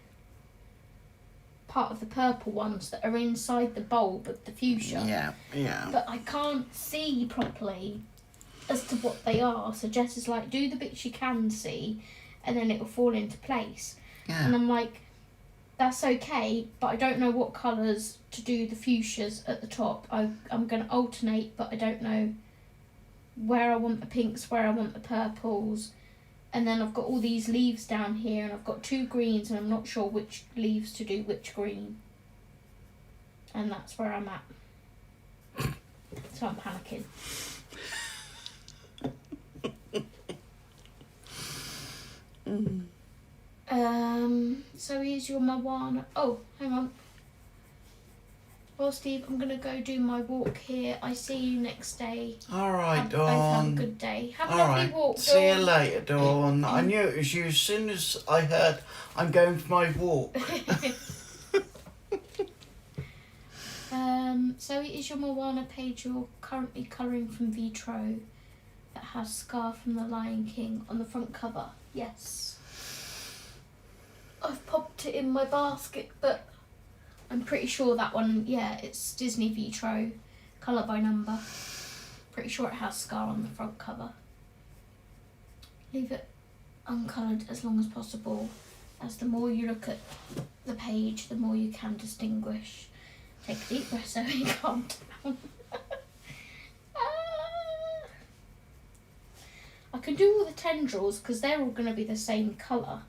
Part of the purple ones that are inside the bulb of the fuchsia. Yeah, yeah. But I can't see properly as to what they are. So Jess is like, do the bits you can see and then it'll fall into place. Yeah. And I'm like, that's okay, but I don't know what colours to do the fuchsias at the top. I'm going to alternate, but I don't know where I want the pinks, where I want the purples. And then I've got all these leaves down here, and I've got 2 greens, and I'm not sure which leaves to do which green. And that's where I'm at. So I'm panicking. So here's your Moana. Oh, hang on. Well, Steve, I'm going to go do my walk here. I see you next day. All right, Both have a Dawn. good day. Have a All lovely right. walk, See you Dawn. later, Dawn. I knew it was you as soon as I heard I'm going for my walk. So it is your Moana page. You're currently colouring from Vitro that has Scar from the Lion King on the front cover. Yes. I've popped it in my basket, but I'm pretty sure that one, yeah, it's Disney Vitro, colour by number. Pretty sure it has Scar on the front cover. Leave it uncoloured as long as possible, as the more you look at the page, the more you can distinguish. Take a deep breath so you calm down. I can do all the tendrils because they're all going to be the same colour.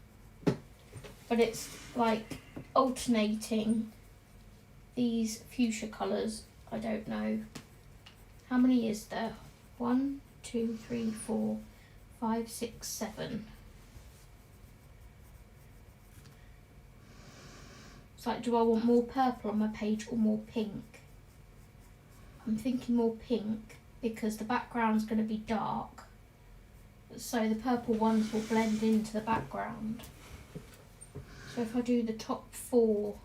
But it's like alternating these fuchsia colours. I don't know. How many is there? 1, 2, 3, 4, 5, 6, 7. It's like, do I want more purple on my page or more pink? I'm thinking more pink because the background's going to be dark. So the purple ones will blend into the background. So if I do the top 4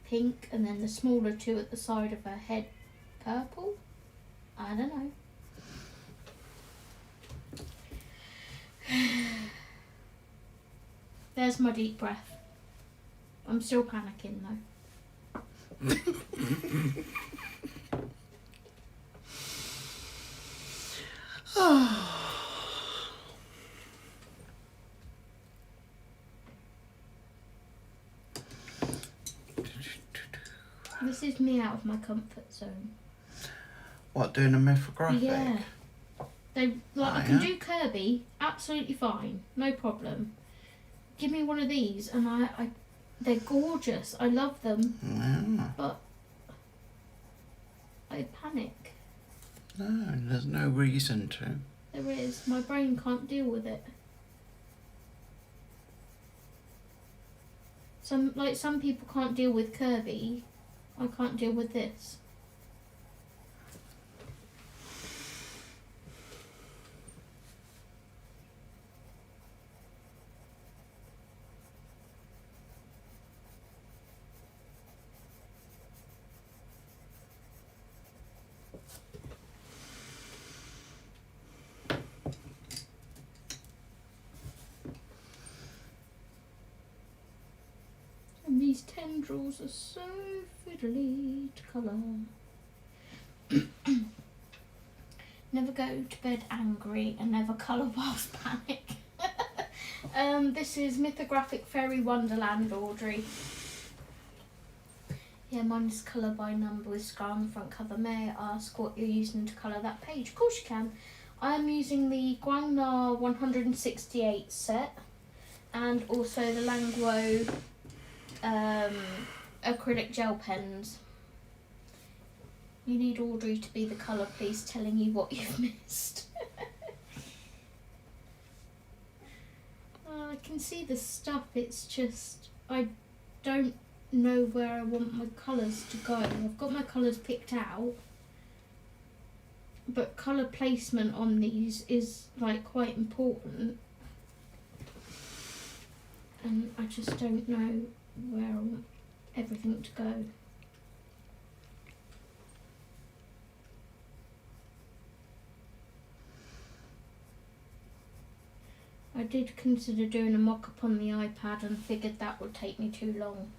pink and then the smaller 2 at the side of her head purple, I don't know. There's my deep breath. I'm still panicking though. This is me out of my comfort zone. What, doing a mythographic? Yeah. I can do Kirby, absolutely fine, no problem. Give me one of these and they're gorgeous. I love them. Yeah. But I panic. No, there's no reason to. There is. My brain can't deal with it. Some people can't deal with Kirby. I can't deal with this. And these tendrils are so fiddly to colour. Never go to bed angry and never colour whilst panic. This is Mythographic Fairy Wonderland, Audrey. Yeah, mine is colour by number with scar on the front cover. May I ask what you're using to colour that page? Of course you can. I'm using the Guangna 168 set and also the Langwo acrylic gel pens. You need Audrey to be the colour police telling you what you've missed. I can see the stuff, it's just I don't know where I want my colours to go. I've got my colours picked out, but colour placement on these is like quite important, and I just don't know where I want everything to go. I did consider doing a mock-up on the iPad and figured that would take me too long,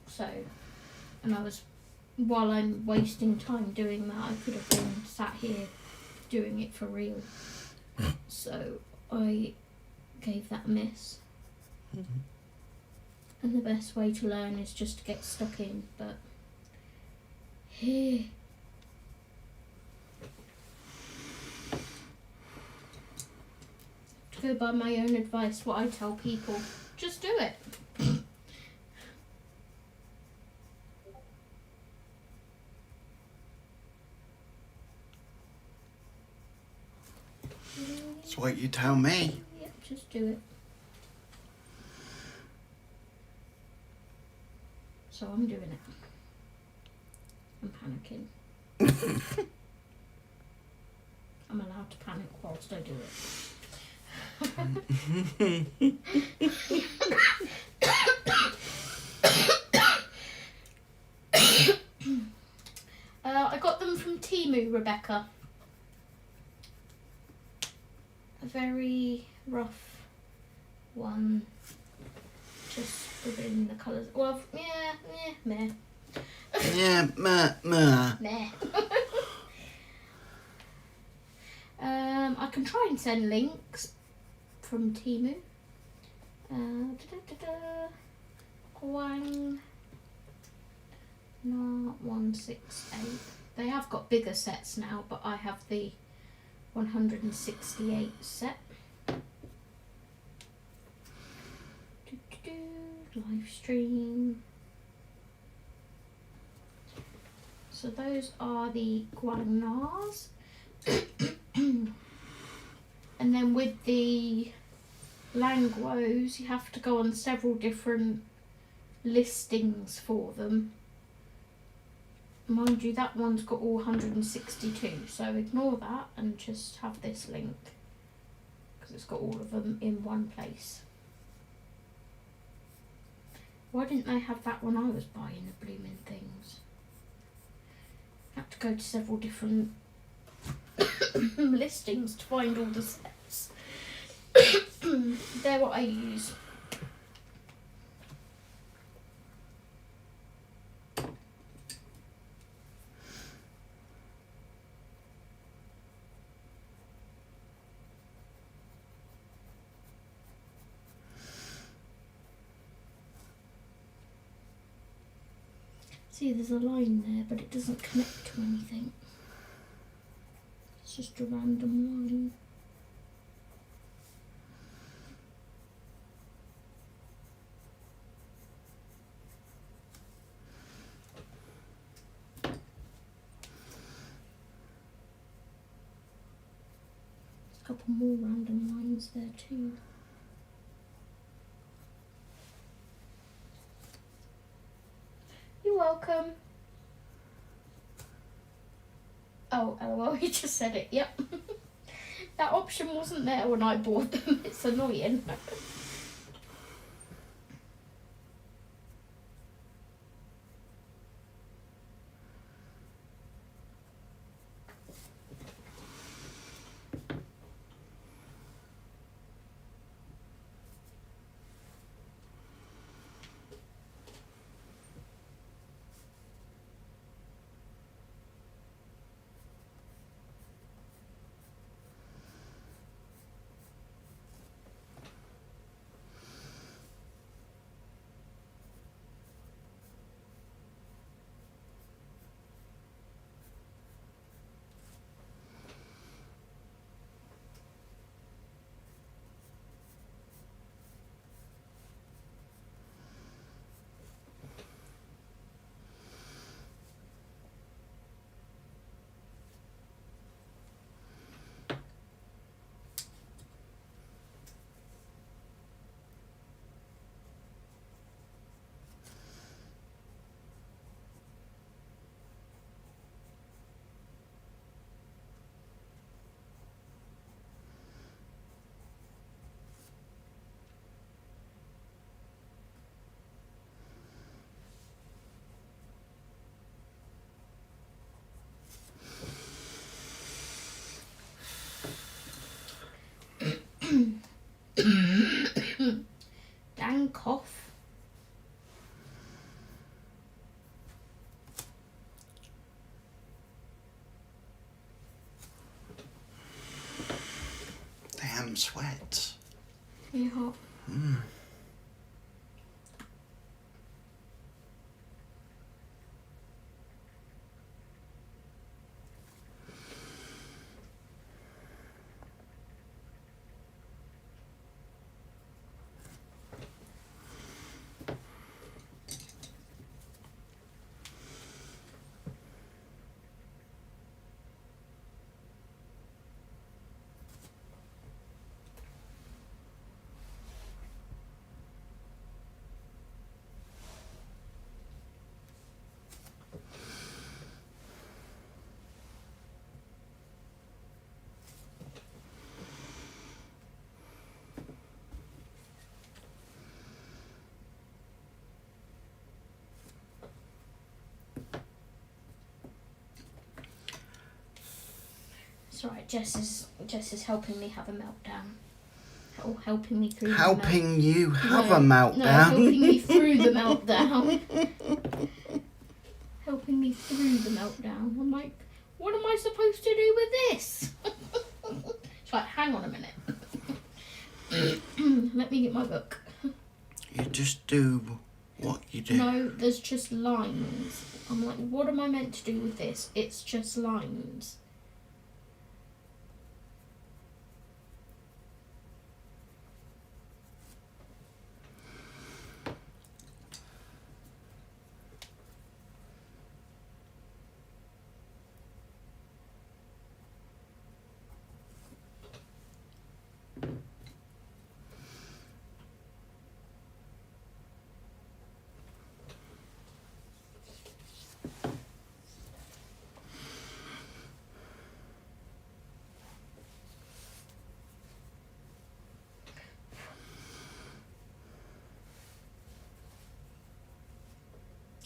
while I'm wasting time doing that, I could have been sat here doing it for real. So I gave that a miss. Mm-hmm. And the best way to learn is just to get stuck in, but here. To go by my own advice, what I tell people, just do it. That's what you tell me. Yep, just do it. So I'm doing it. I'm panicking. I'm allowed to panic whilst I do it. I got them from Temu, Rebecca. A very rough one, just within the colours. Well, meh. Yeah, meh. Meh. I can try and send links from Temu. Guang. No, 168. They have got bigger sets now, but I have the 168 set. Livestream. So those are the Guangnas. And then with the Langwos, you have to go on several different listings for them. Mind you, that one's got all 162, so ignore that and just have this link because it's got all of them in one place. Why didn't they have that when I was buying the blooming things? I had to go to several different listings to find all the sets. They're what I use. See, there's a line there, but it doesn't connect to anything. It's just a random line. There's a couple more random lines there too. You're welcome. Oh, LOL, you just said it, yep. That option wasn't there when I bought them, it's annoying. Dang cough. Damn sweat. You hot? It's alright, Jess is helping me have a meltdown. Or helping me through Helping you have no, a meltdown? No, helping me through the meltdown. Helping me through the meltdown. I'm like, what am I supposed to do with this? It's like, hang on a minute. Let me get my book. You just do what you do. No, there's just lines. I'm like, what am I meant to do with this? It's just lines.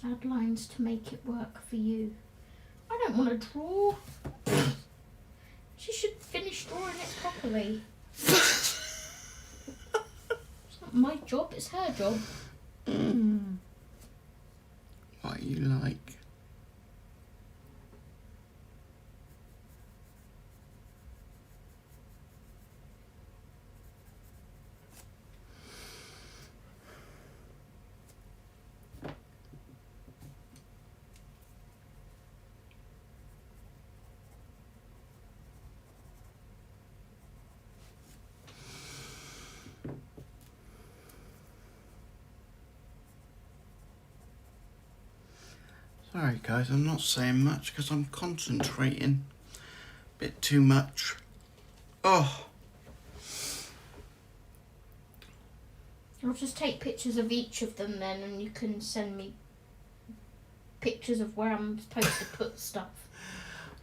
Add lines to make it work for you. I don't want to draw. She should finish drawing it properly. It's not my job, it's her job. What you like? Sorry guys, I'm not saying much because I'm concentrating a bit too much. Oh, I'll just take pictures of each of them then, and you can send me pictures of where I'm supposed to put stuff.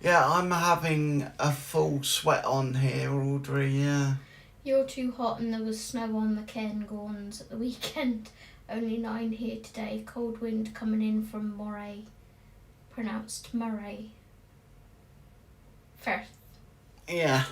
yeah, I'm having a full sweat on here, Audrey, yeah. You're too hot and there was snow on the Cairngorms at the weekend. Only 9 here today. Cold wind coming in from Moray. Pronounced Murray. Firth. Yeah.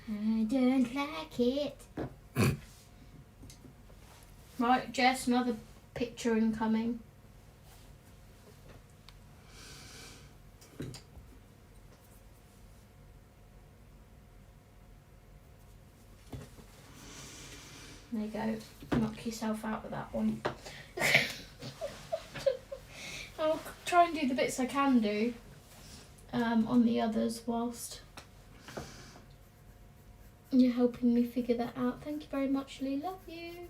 I don't like it. Right, Jess, another picture incoming. There you go. Knock yourself out with that one. I'll try and do the bits I can do on the others whilst you're helping me figure that out. Thank you very much, Lee. Love you.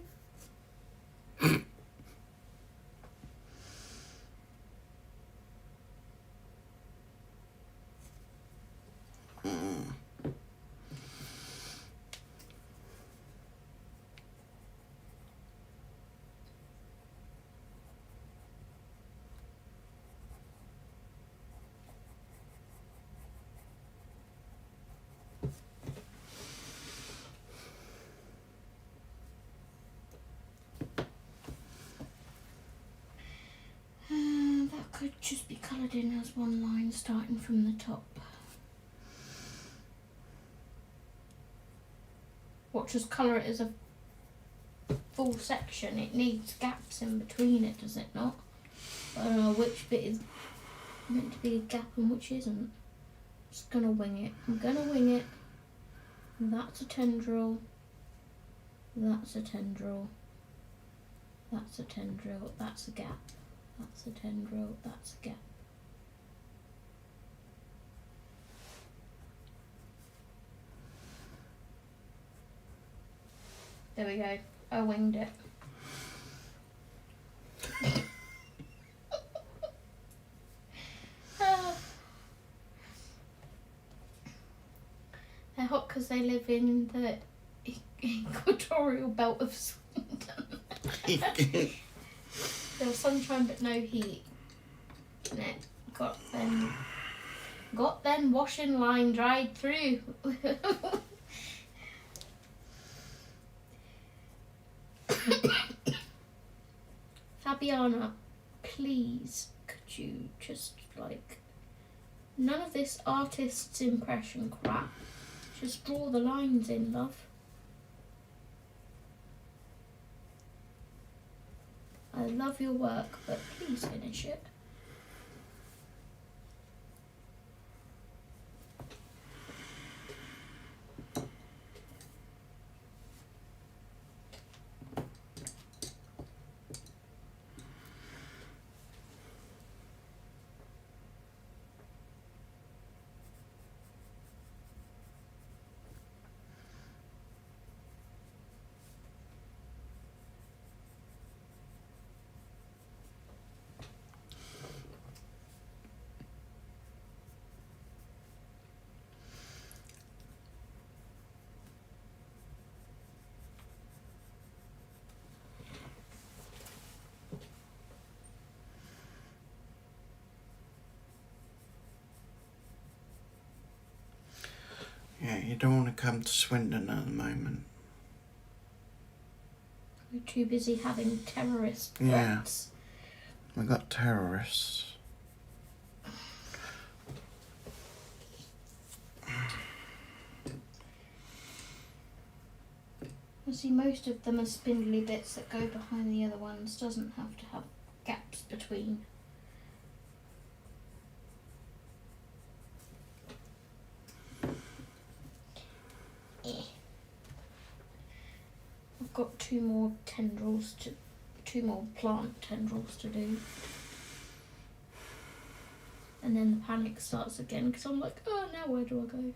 That could just be coloured in as one line starting from the top. What, just colour it as a full section? It needs gaps in between it, does it not? I don't know which bit is meant to be a gap and which isn't. Just gonna wing it. I'm gonna wing it. That's a tendril. That's a tendril. That's a tendril. That's a gap. That's a tendril. That's a gap. There we go. I winged it. They're hot because they live in the equatorial belt of Sweden. There's sunshine but no heat. And it got then washing line dried through. Fabiana, please could you just like none of this artist's impression crap. Just draw the lines in, love. I love your work, but please finish it. Yeah, you don't want to come to Swindon at the moment. We're too busy having terrorist Yeah. threats. We got terrorists. I see most of them are spindly bits that go behind the other ones. Doesn't have to have gaps between. I've got two more plant tendrils to do. And then the panic starts again because I'm like, oh, now where do I go?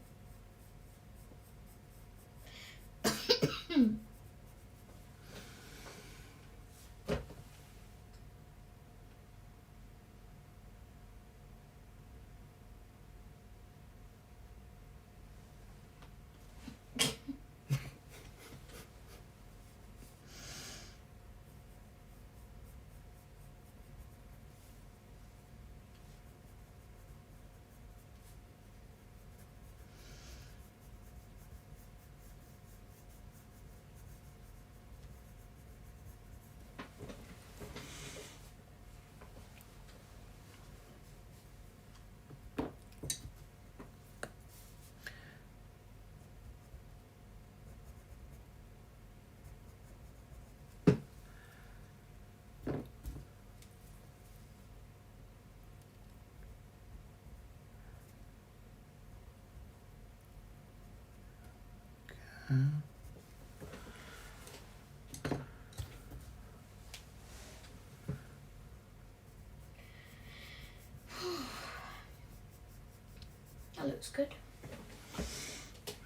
That looks good.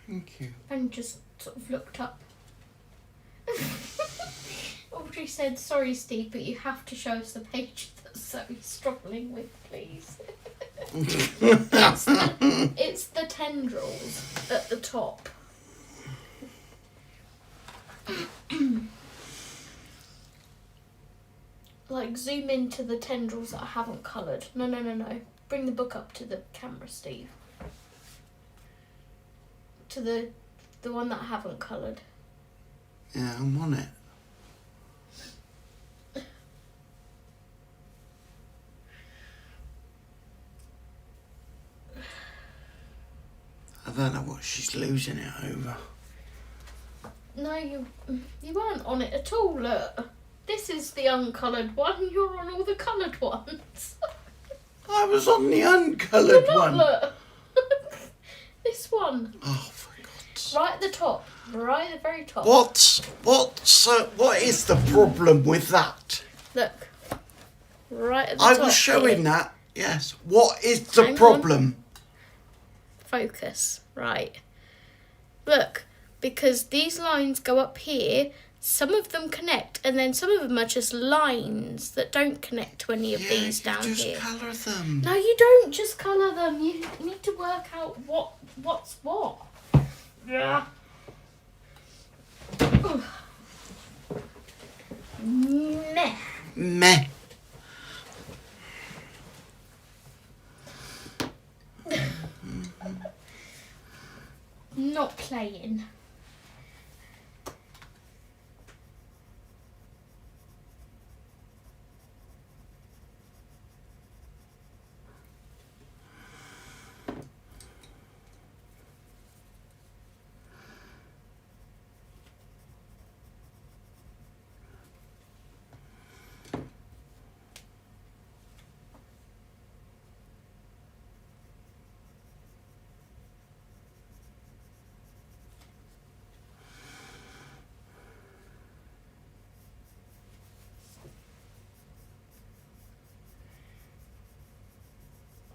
Thank you. And just sort of looked up. Audrey said, sorry Steve, but you have to show us the page that Zoe's struggling with, please. It's the tendrils at the top. Like, zoom into the tendrils that I haven't coloured. No. Bring the book up to the camera, Steve. To the one that I haven't coloured. Yeah, I'm on it. I don't know what she's losing it over. No, you weren't on it at all, look. This is the uncoloured one, you're on all the coloured ones. I was on the uncoloured You're not, one. look. This one. Oh, for God's sake. Right at the top. Right at the very top. What is the problem with that? Look. Right at the I top. was showing here. that, yes. What is the Hang on. problem? Focus. Right. Look. Because these lines go up here, some of them connect, and then some of them are just lines that don't connect to any of these down just here. colour them. No, you don't just colour them. You need to work out what's what. Yeah. Meh. Meh. Not playing.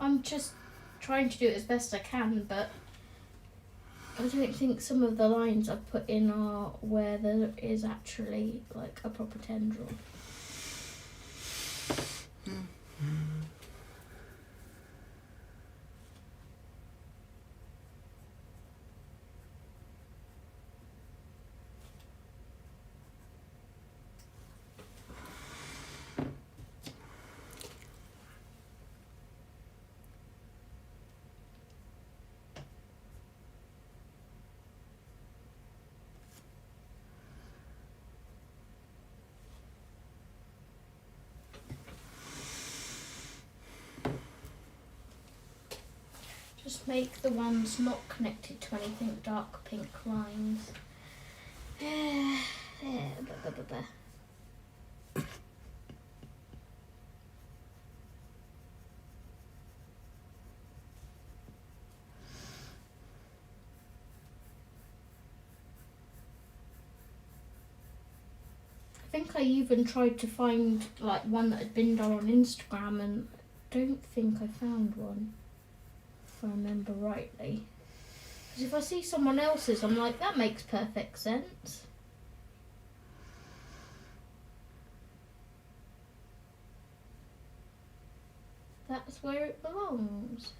I'm just trying to do it as best I can, but I don't think some of the lines I've put in are where there is actually like a proper tendril. Just make the ones not connected to anything dark pink lines. There. I think I even tried to find like one that had been done on Instagram, and I don't think I found one, if I remember rightly. Because if I see someone else's, I'm like, that makes perfect sense. That's where it belongs.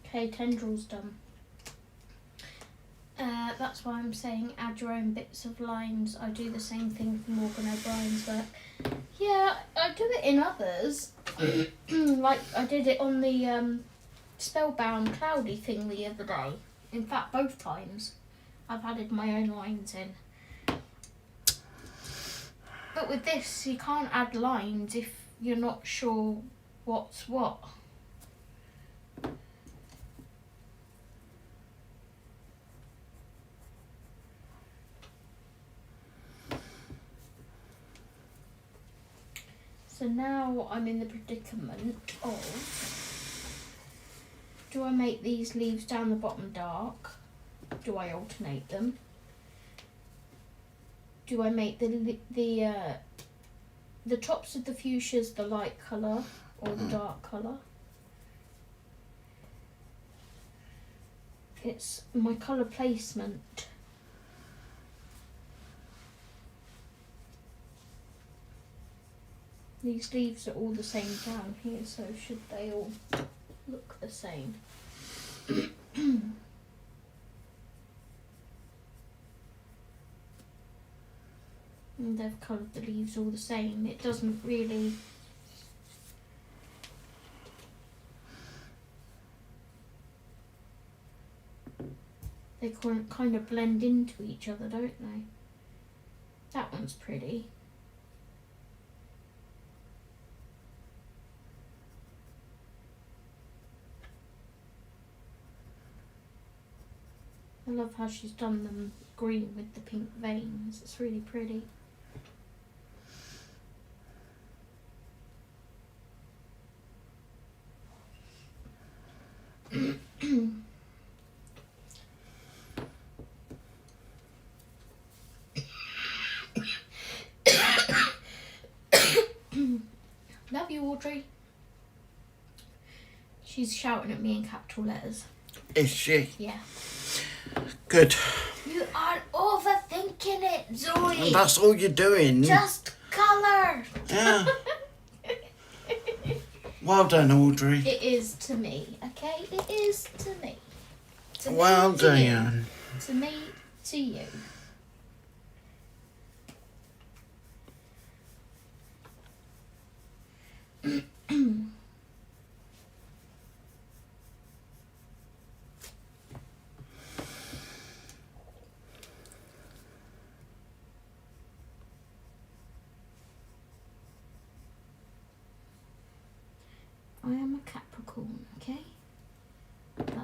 Okay, tendrils done. That's why I'm saying add your own bits of lines. I do the same thing for Morgan O'Brien's work. Yeah, I do it in others. Like I did it on the Spellbound Cloudy thing the other day. In fact, both times I've added my own lines in. But with this, you can't add lines if you're not sure what's what. So now I'm in the predicament of, do I make these leaves down the bottom dark? Do I alternate them? Do I make the tops of the fuchsias the light colour or the dark colour? It's my colour placement. These leaves are all the same down here, so should they all look the same? And they've coloured the leaves all the same. It doesn't really... They kind of blend into each other, don't they? That one's pretty. I love how she's done them green with the pink veins. It's really pretty. Love you, Audrey. She's shouting at me in capital letters. Is she? Yeah. Good. You are overthinking it, Zoe. That's all you're doing. Just colour. Yeah. Well done, Audrey. It is to me, okay? It is to me. To me, Well to done. you. To me, to you.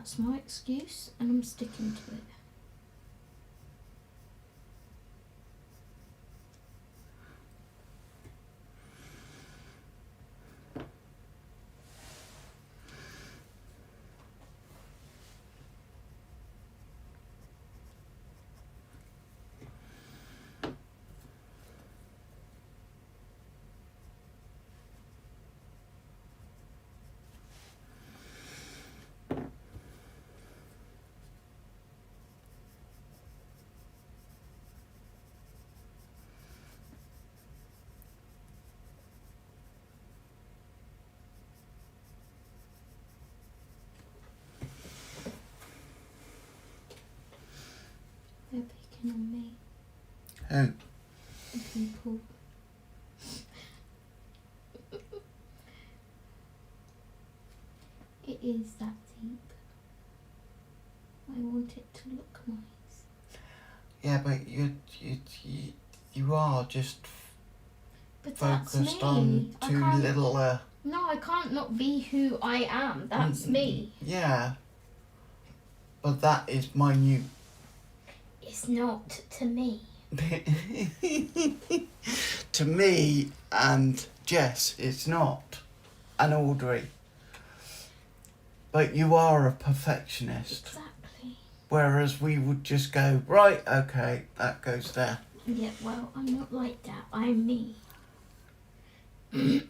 That's my excuse, and I'm sticking to it. They're picking on me. Who? The people. It is that deep. I want it to look nice. Yeah, but you are just But that's me. focused on I too can't- little. No, I can't not be who I am. That's me. Yeah. But that is minute. It's not to me. To me and Jess, it's not. And Audrey. But you are a perfectionist. Exactly. Whereas we would just go, right, okay, that goes there. Yeah, well, I'm not like that. I'm me. I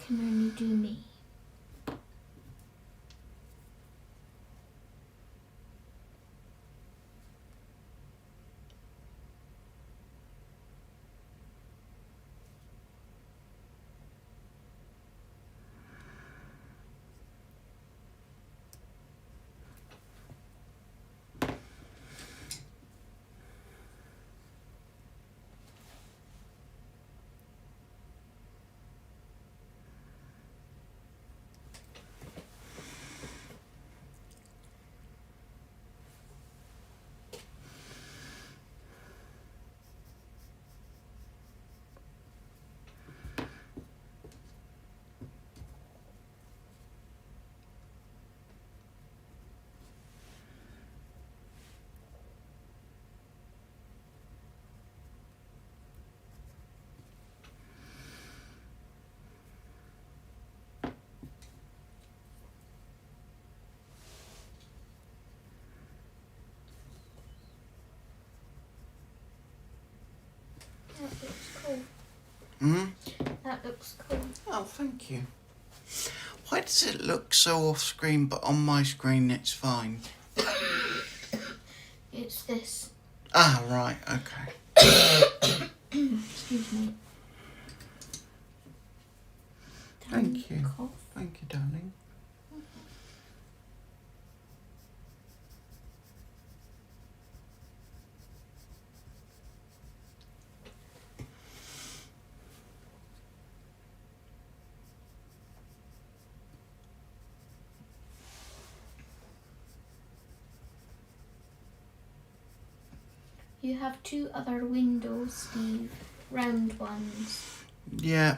can only do me. That looks cool. That looks cool. Oh, thank you. Why does it look so off screen, but on my screen it's fine? It's this. Ah, right, okay. Excuse me. Thank you. Cough. Thank you, darling. You have 2 other windows, Steve. Round ones. Yeah,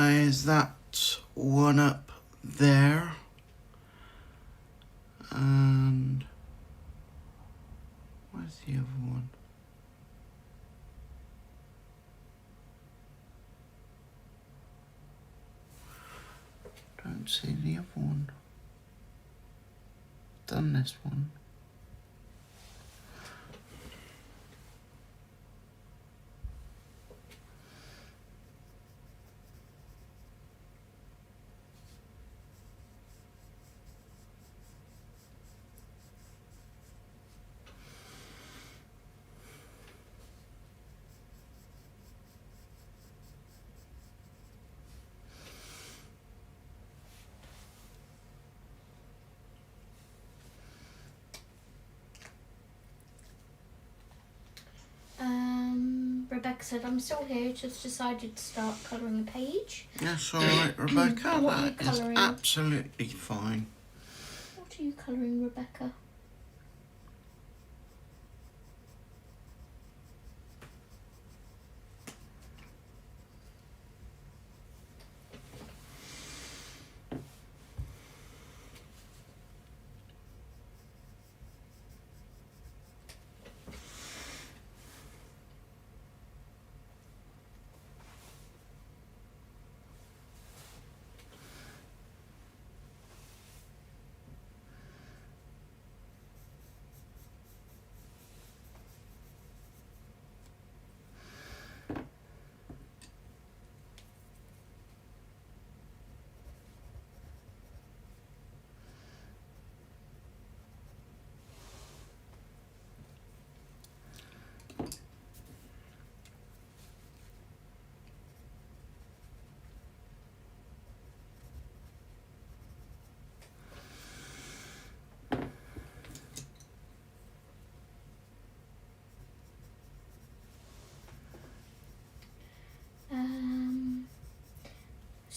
is that one up there? And where's the other one? Don't see the other one. Done this one. Rebecca said, I'm still here, just decided to start colouring a page. That's all right, Rebecca. What are you That is colouring? absolutely fine. What are you colouring, Rebecca?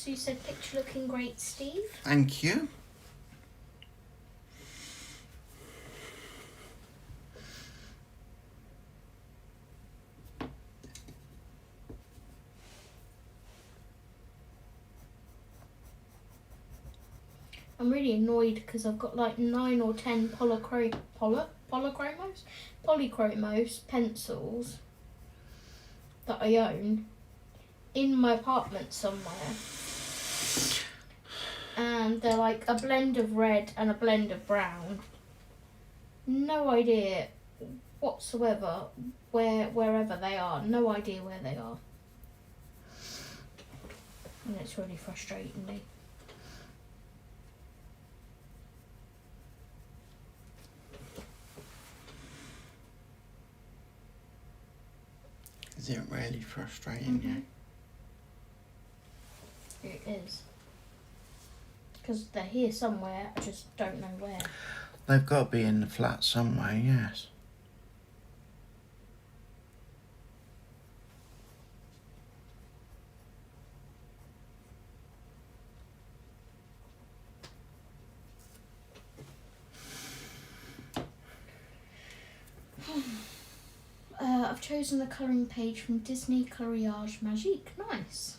Sue said, picture looking great, Steve. Thank you. I'm really annoyed because I've got like 9 or 10 polychromos pencils that I own in my apartment somewhere. And they're like a blend of red and a blend of brown. No idea whatsoever wherever they are. No idea where they are. And it's really frustrating me. Is it really frustrating you? It is. Because they're here somewhere, I just don't know where. They've got to be in the flat somewhere, yes. I've chosen the colouring page from Disney Coloriage Magique. Nice.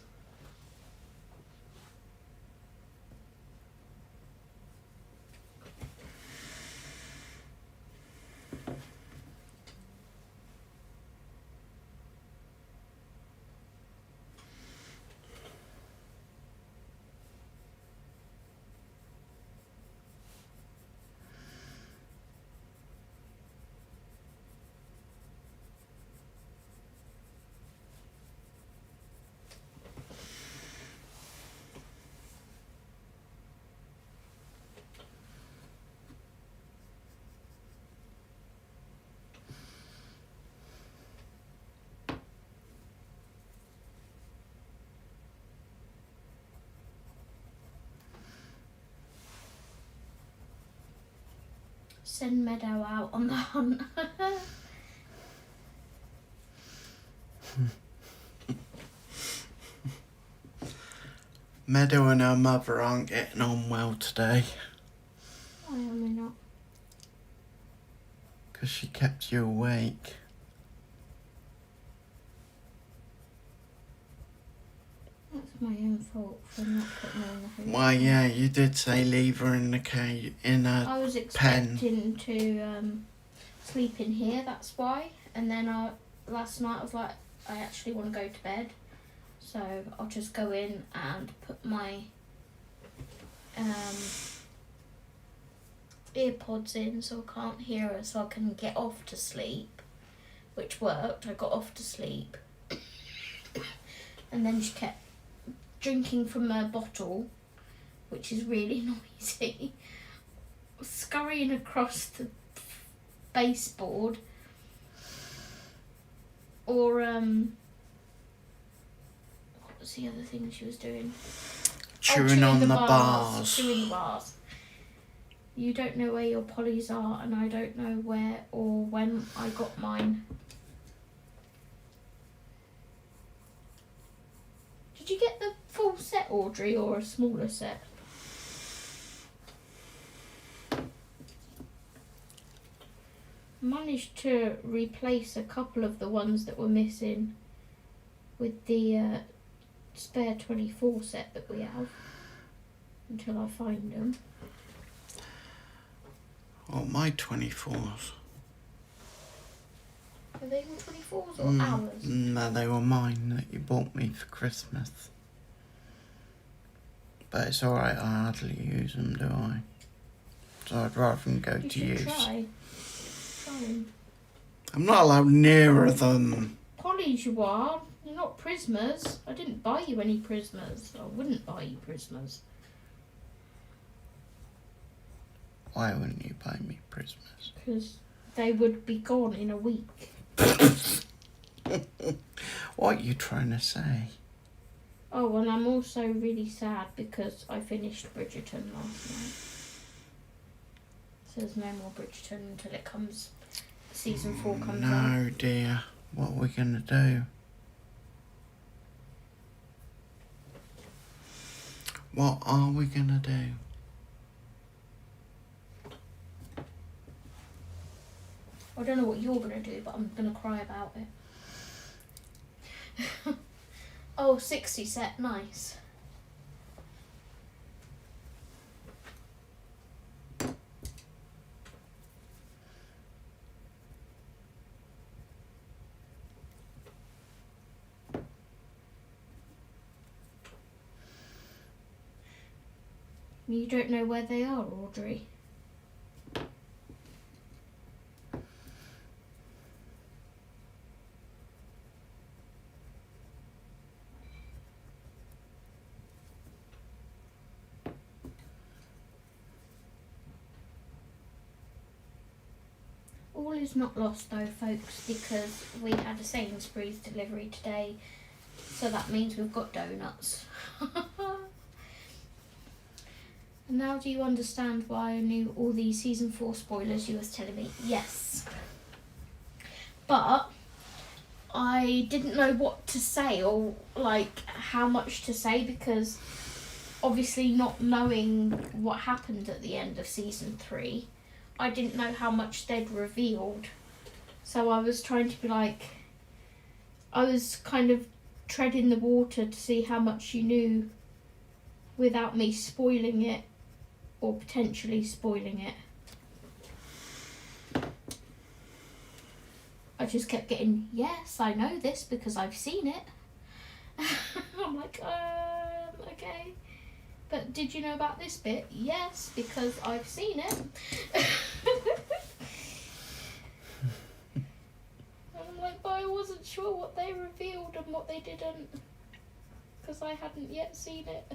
Send Meadow out on the hunt. Meadow and her mother aren't getting on well today. Why am I not? Because she kept you awake. That's my own fault for not putting her in the hotel. Why, yeah, you did say leave her in the I was expecting to sleep in here, that's why. And then last night I was like, I actually want to go to bed. So I'll just go in and put my earpods in so I can't hear her, so I can get off to sleep. Which worked, I got off to sleep. And then she kept drinking from a bottle, which is really noisy, scurrying across the baseboard, or what was the other thing she was doing? Chewing on the bars. Chewing the bars. You don't know where your polys are, and I don't know where or when I got mine. Did you get the full set, Audrey, or a smaller set? Managed to replace a couple of the ones that were missing with the spare 24 set that we have until I find them. Oh, my 24s. Are they all 24s or ours? No, they were mine that you bought me for Christmas. But it's alright, I hardly use them, do I? So I'd rather them go to use. Try them. I'm not allowed nearer them. Polys you are. You're not Prismas. I didn't buy you any Prismas. I wouldn't buy you Prismas. Why wouldn't you buy me Prismas? Because they would be gone in a week. What are you trying to say? Oh, and I'm also really sad because I finished Bridgerton last night. So there's no more Bridgerton until it comes, season 4 comes out. No, dear. What are we going to do? What are we gonna do? I don't know what you're going to do, but I'm going to cry about it. Oh, 60 set, nice. You don't know where they are, Audrey? All is not lost though, folks, because we had a Sainsbury's delivery today, so that means we've got donuts. And now do you understand why I knew all these season 4 spoilers you was telling me? Yes. But I didn't know what to say or like how much to say, because obviously not knowing what happened at the end of season 3, I didn't know how much they'd revealed. So I was trying to be like, I was kind of treading the water to see how much you knew without me spoiling it or potentially spoiling it. I just kept getting, yes, I know this because I've seen it. I'm like, okay. But did you know about this bit? Yes, because I've seen it. And I'm like, but I wasn't sure what they revealed and what they didn't, because I hadn't yet seen it.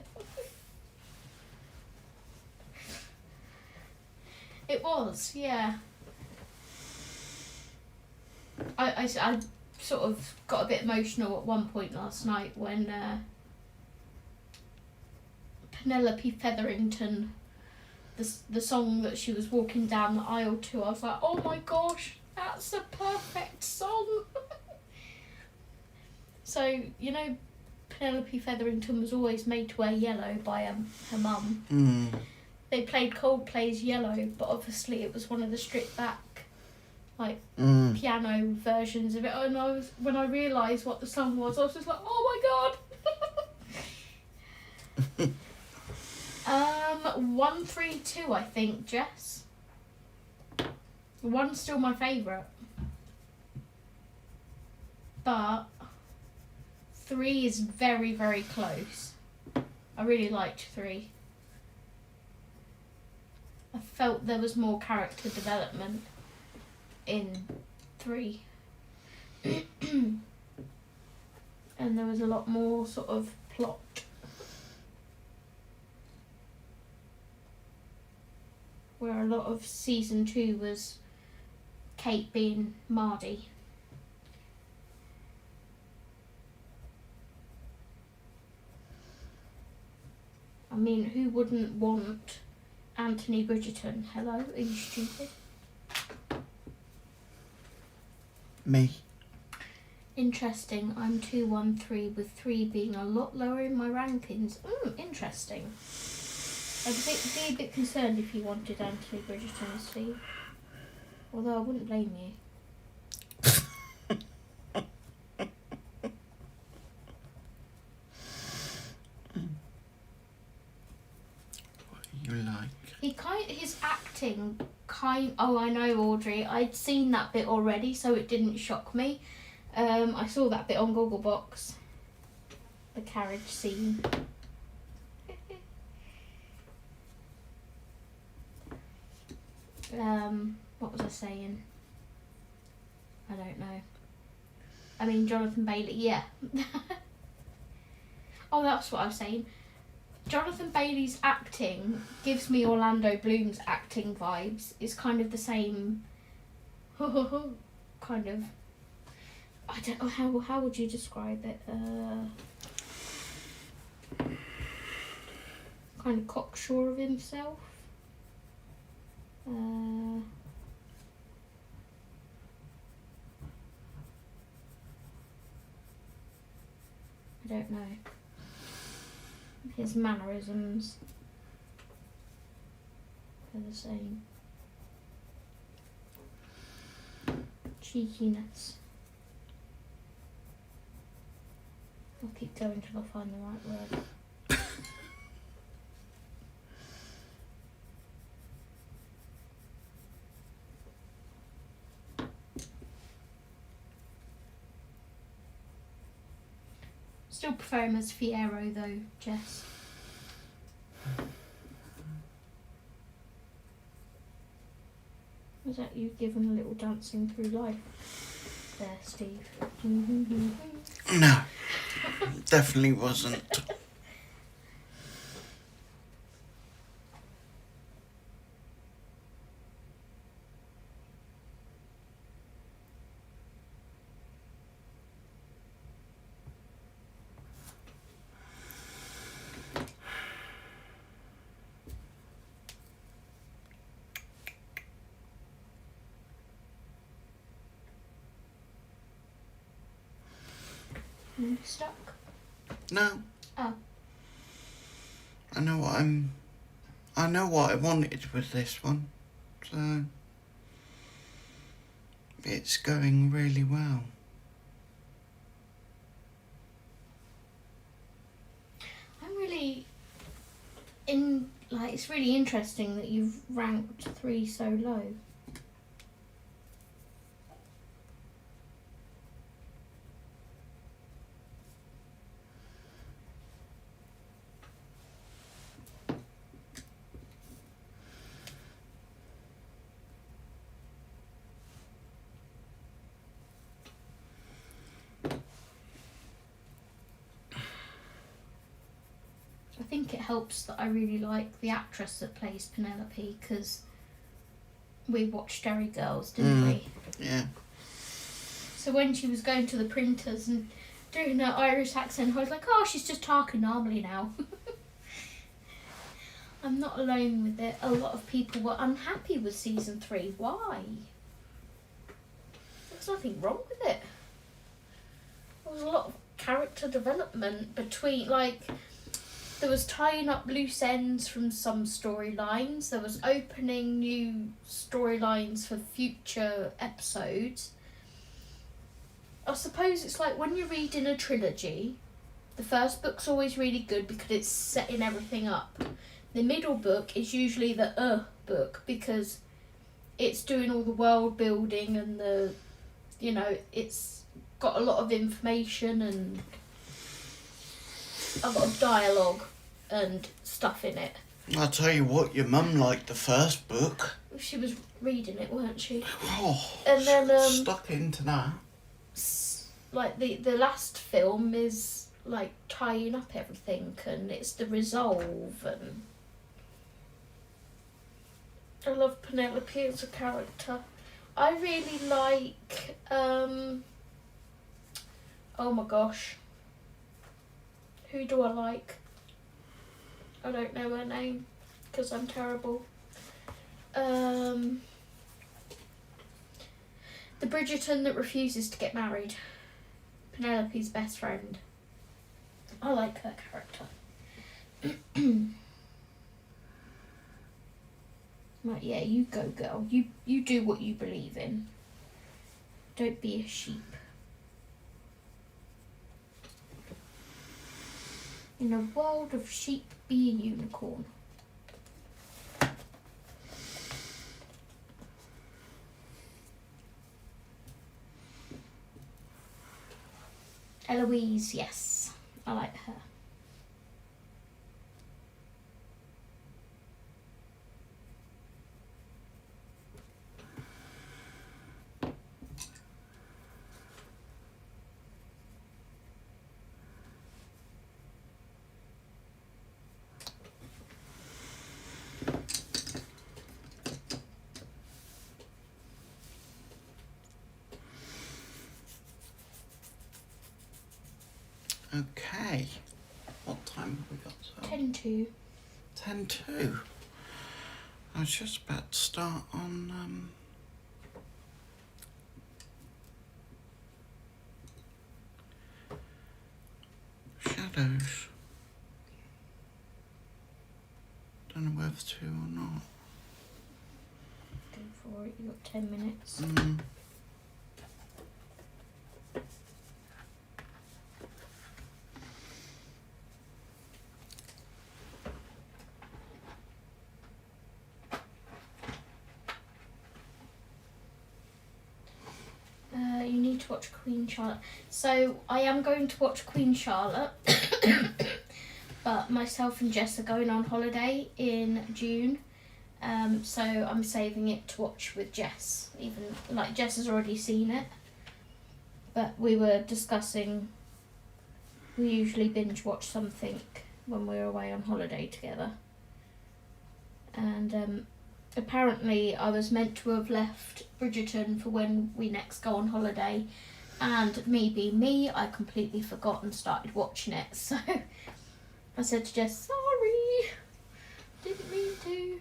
It was, yeah. I sort of got a bit emotional at one point last night when Penelope Featherington, the song that she was walking down the aisle to, I was like, oh my gosh, that's a perfect song. So, you know, Penelope Featherington was always made to wear yellow by her mum. They played Coldplay's Yellow, but obviously it was one of the stripped back, like, piano versions of it. And when I realised what the song was, I was just like, oh my god. 132, I think, Jess. 1's still my favourite. But 3 is very, very close. I really liked 3. I felt there was more character development in 3. And there was a lot more sort of plot. Where a lot of season 2 was Kate being Mardy. I mean, who wouldn't want Anthony Bridgerton? Hello, are you stupid? Me. Interesting, I'm 213 with 3 being a lot lower in my rankings. Interesting. I'd be a bit concerned if you wanted Anthony Bridgerton, Steve. Although I wouldn't blame you. What do you like? His acting oh, I know, Audrey. I'd seen that bit already, so it didn't shock me. I saw that bit on Gogglebox. The carriage scene. What was I saying? I don't know. I mean, Jonathan Bailey, yeah. Oh, that's what I was saying. Jonathan Bailey's acting gives me Orlando Bloom's acting vibes. It's kind of the same kind of, I don't know, how would you describe it? Kind of cocksure of himself. I don't know. his mannerisms are the same. Cheekiness. I'll keep going till I find the right word. Still prefer him as Fiero though, Jess. Was that you giving a little dancing through life there, Steve? No, definitely wasn't. You stuck? No. Oh. I know what I wanted with this one, so it's going really well. I'm really it's really interesting that you've ranked 3 so low. I think it helps that I really like the actress that plays Penelope, because we watched Derry Girls, didn't we? Yeah. So when she was going to the printers and doing her Irish accent, I was like, oh, she's just talking normally now. I'm not alone with it. A lot of people were unhappy with season 3. Why? There's nothing wrong with it. There was a lot of character development between, there was tying up loose ends from some storylines. There was opening new storylines for future episodes. I suppose it's like when you're reading a trilogy, the first book's always really good because it's setting everything up. The middle book is usually the book because it's doing all the world building and it's got a lot of information and a lot of dialogue and stuff in it. I'll tell you what, your mum liked the first book. She was reading it, weren't she? Oh, And then stuck into that. The last film is tying up everything, and it's the resolve, and I love Penelope as a character. I really like oh my gosh, who do I like? I don't know her name because I'm terrible. The Bridgerton that refuses to get married. Penelope's best friend. I like her character. Right, yeah, you go, girl. You do what you believe in. Don't be a sheep. In a world of sheep, be a unicorn. Eloise, yes. I like her. Okay. What time have we got? 10-2. 10-2. I was just about to start on shadows. doing whether to or not. Go for it. You've got 10 minutes. You need to watch Queen Charlotte. So I am going to watch Queen Charlotte, but myself and Jess are going on holiday in June. So I'm saving it to watch with Jess. Even like Jess has already seen it, but we were discussing. We usually binge watch something when we're away on holiday together, and apparently I was meant to have left Bridgerton for when we next go on holiday, and me being me, I completely forgot and started watching it. So I said to Jess, sorry, didn't mean to.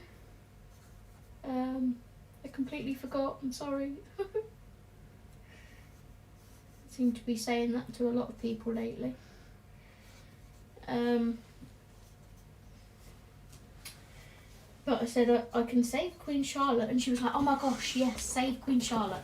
I completely forgot, I'm sorry. I seem to be saying that to a lot of people lately. But I said I can save Queen Charlotte, and she was like, oh my gosh, yes, save Queen Charlotte.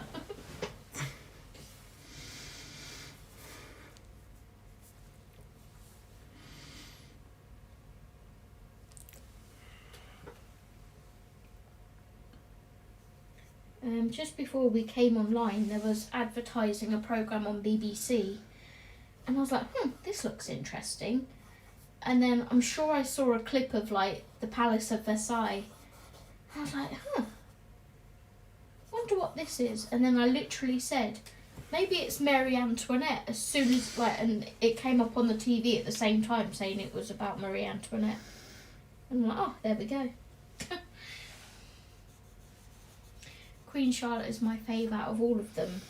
Just before we came online, there was advertising a programme on BBC, and I was like, this looks interesting. And then I'm sure I saw a clip of like the Palace of Versailles. I was like, wonder what this is. And then I literally said, maybe it's Marie Antoinette, as soon as and it came up on the TV at the same time saying it was about Marie Antoinette. And I'm like, oh, there we go. Queen Charlotte is my favourite out of all of them.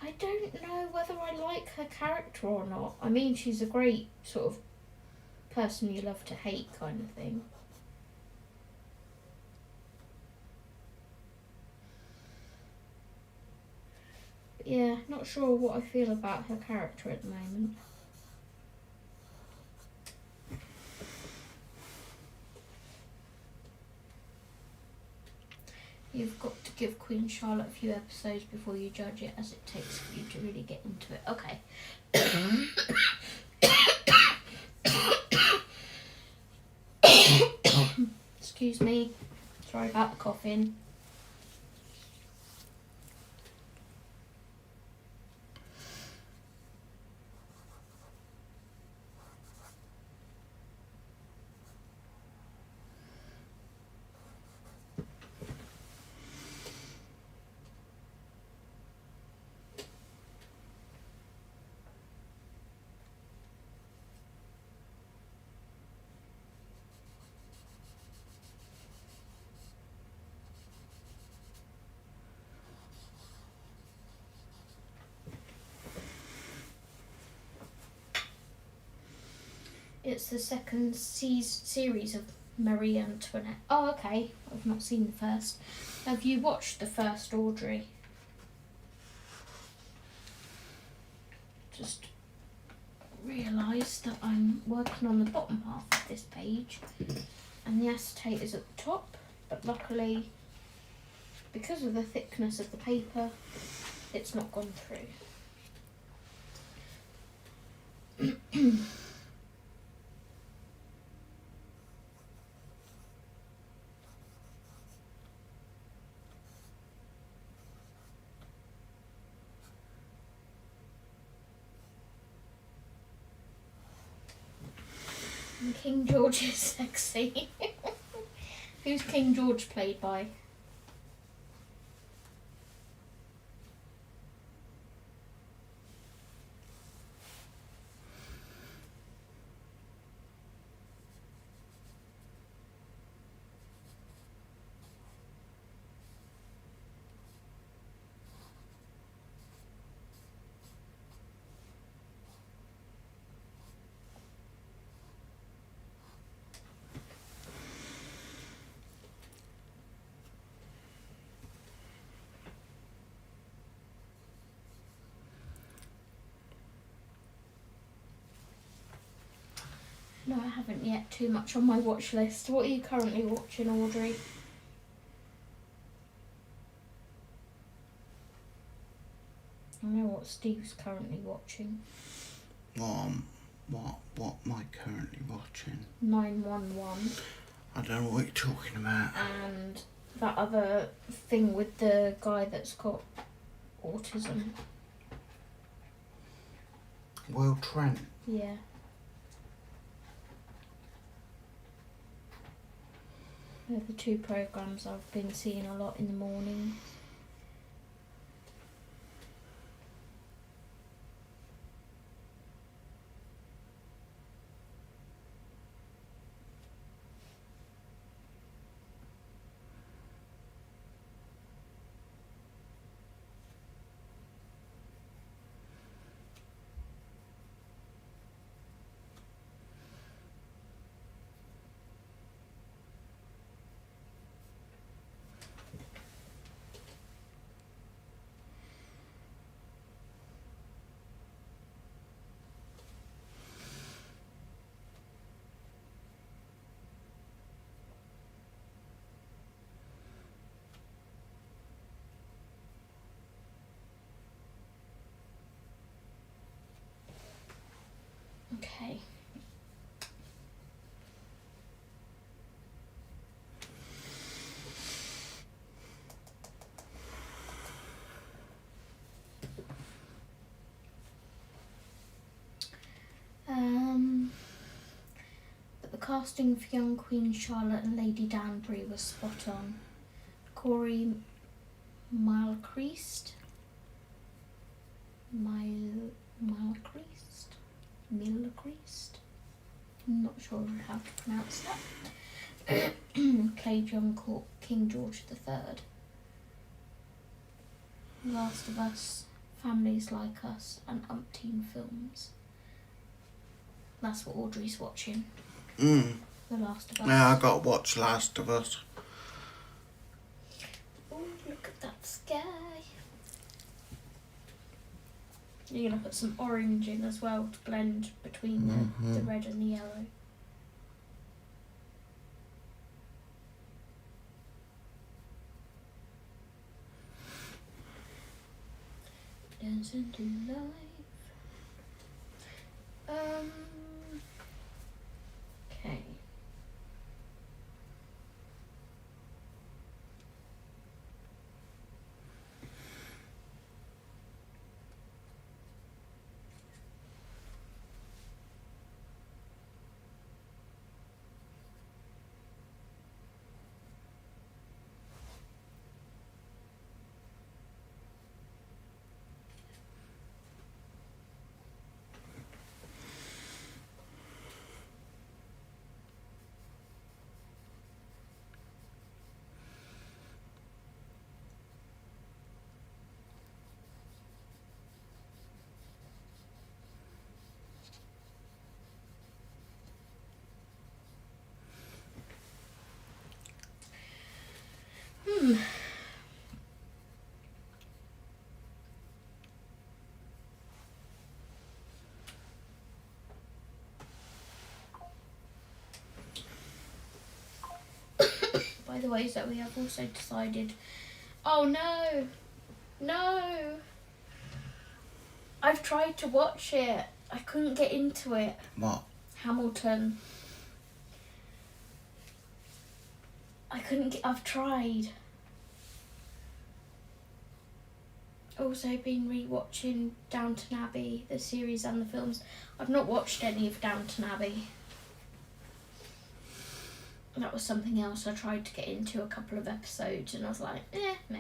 I don't know whether I like her character or not. I mean, she's a great sort of person you love to hate kind of thing. But yeah, not sure what I feel about her character at the moment. You've got to give Queen Charlotte a few episodes before you judge it, as it takes for you to really get into it. Okay. Excuse me. Sorry about the coughing. It's the second series of Marie Antoinette. Oh, okay. I've not seen the first. Have you watched the first, Audrey? Just realised that I'm working on the bottom half of this page and the acetate is at the top, but luckily, because of the thickness of the paper, it's not gone through. King George is sexy. Who's King George played by? No, I haven't yet. Too much on my watch list. What are you currently watching, Audrey? I know what Steve's currently watching. What am I currently watching? 911. I don't know what you're talking about. And that other thing with the guy that's got autism. Will Trent. Yeah. They're the two programmes I've been seeing a lot in the morning. Okay. But the casting for young Queen Charlotte and Lady Danbury was spot on. Corey Malcreast. Milcreast. I'm not sure how to pronounce that. Played young King George III. Last of Us, Families Like Us, and umpteen films. That's what Audrey's watching. The Last of Us. Yeah, I got to watch Last of Us. Oh, look at that sky. You're going to put some orange in as well to blend between the red and the yellow. Dance into life. Okay. By the way, Zoe, I've also decided... Oh no! No! I've tried to watch it. I couldn't get into it. What? Hamilton. I couldn't get... I've tried. Also been re-watching Downton Abbey, the series and the films. I've not watched any of Downton Abbey. That was something else I tried to get into a couple of episodes and I was like, meh.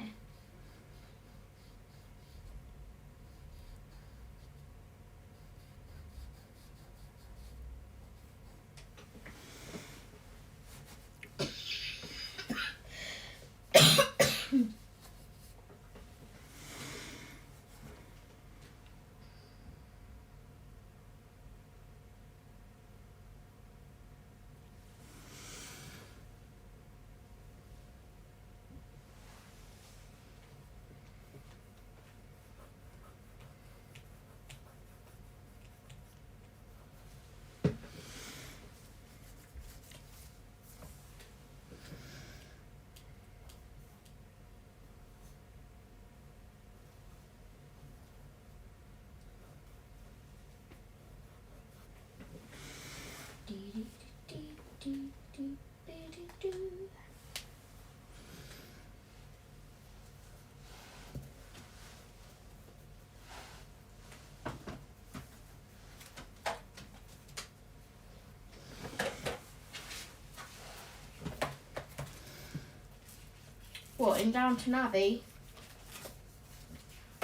What, in Downton Abbey?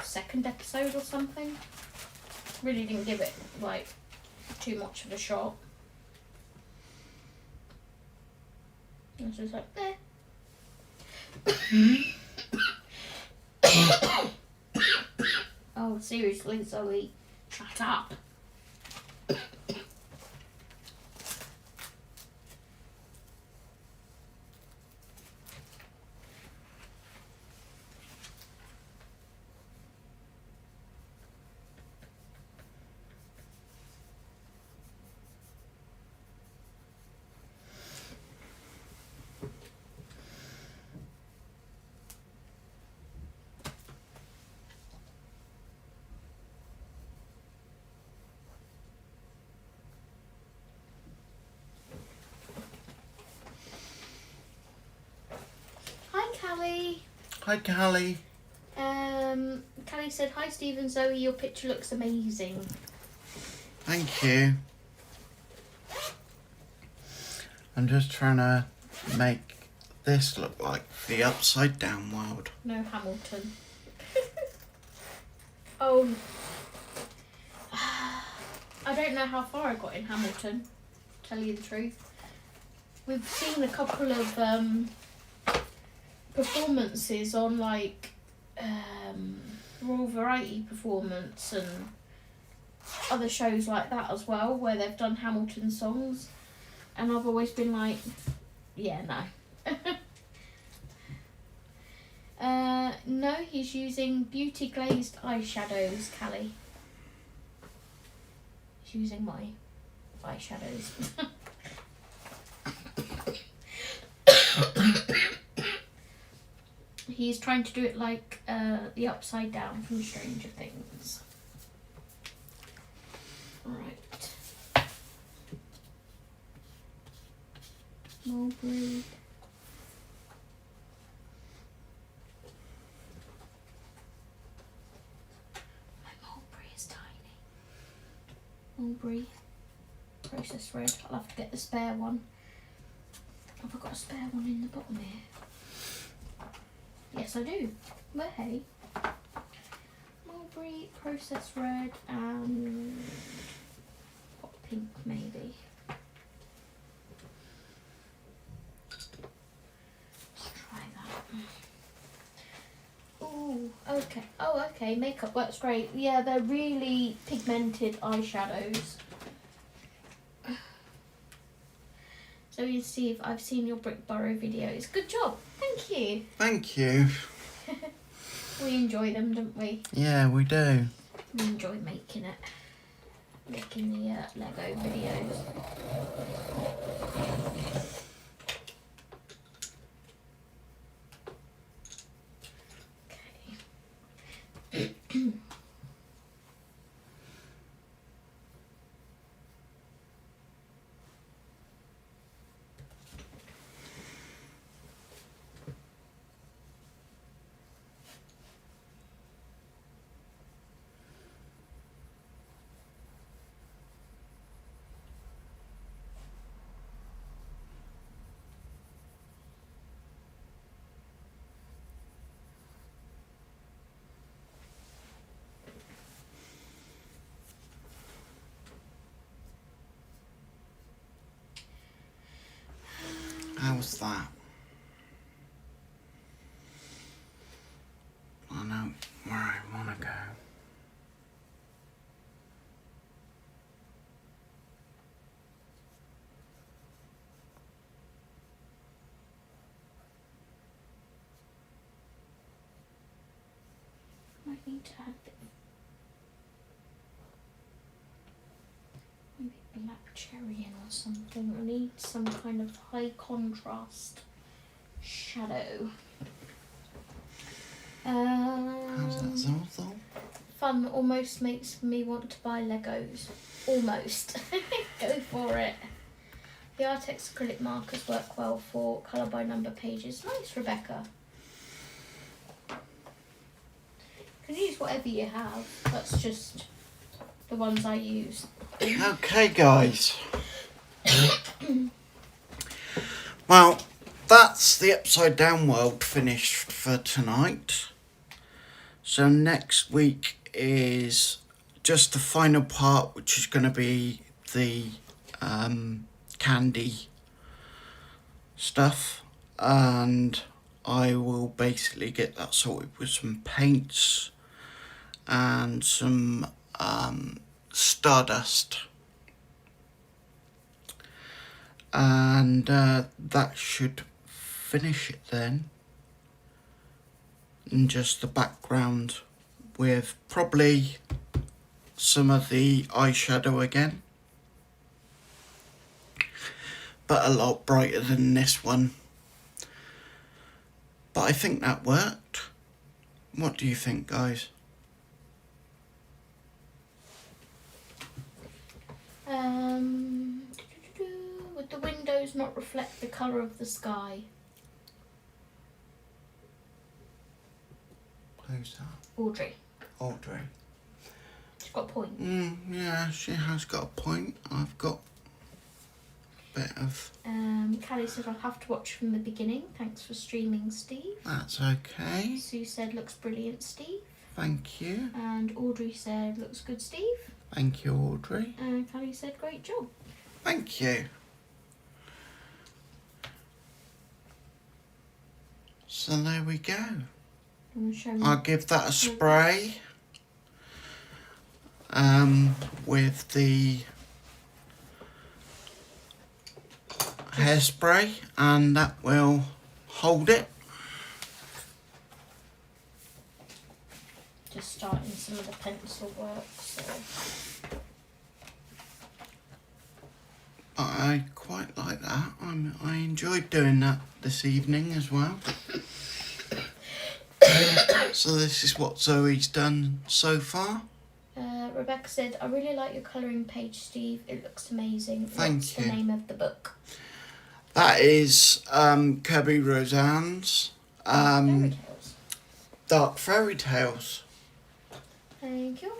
Second episode or something? Really didn't give it, like, too much of a shot. I was just like, Oh, seriously, Zoe, shut up. Callie. Hi, Callie. Callie said, "Hi, Steve and Zoe. Your picture looks amazing." Thank you. I'm just trying to make this look like the upside down world. No Hamilton. Oh. I don't know how far I got in Hamilton, to tell you the truth. We've seen a couple of performances on like Royal Variety Performance and other shows like that as well, where they've done Hamilton songs, and I've always been like, yeah, no. No, he's using beauty glazed eyeshadows, Callie. He's using my eyeshadows. He's trying to do it like the Upside Down from Stranger Things. Right. Mulberry. My mulberry is tiny. Mulberry. Processed red. I'll have to get the spare one. Have I got a spare one in the bottom here? Yes, I do. Where, hey? Mulberry, processed red, and hot pink, maybe. Let's try that. Ooh, okay. Oh, okay. Makeup works great. Yeah, they're really pigmented eyeshadows. So you Steve, I've seen your Brick Burrow videos. Good job. Thank you. Thank you. We enjoy them, don't we? Yeah, we do. We enjoy making it. Making the Lego videos. Okay. How's that? I know where I want to go. Might need to add a bit. Maybe black cherry in or something. I need some kind of high contrast shadow. How's that, Zothel? Fun almost makes me want to buy Legos. Almost. Go for it. The Artex acrylic markers work well for colour by number pages. Nice, Rebecca. You can use whatever you have. That's just the ones I use. Okay, guys. Well, that's the upside down world finished for tonight. So next week is just the final part, which is going to be the candy stuff, and I will basically get that sorted with some paints and some stardust, and that should finish it then. And just the background with probably some of the eyeshadow again, but a lot brighter than this one. But I think that worked. What do you think, guys? Would the windows not reflect the colour of the sky? Who's that? Audrey. Audrey. She's got a point. Yeah, she has got a point. I've got a bit of... Callie said I'll have to watch from the beginning. Thanks for streaming, Steve. That's okay. Sue said looks brilliant, Steve. Thank you. And Audrey said looks good, Steve. Thank you, Audrey. And Callie said great job. Thank you. So there we go. I'll give that a spray with the hairspray, and that will hold it. Just starting some of the pencil work, so. I quite like that. I enjoyed doing that this evening as well. So this is what Zoe's done so far. Rebecca said, I really like your colouring page, Steve. It looks amazing. Thank you. What's the name of the book? That is Kerry Rosanes. Fairtyales. Dark Fairtyales. Thank you.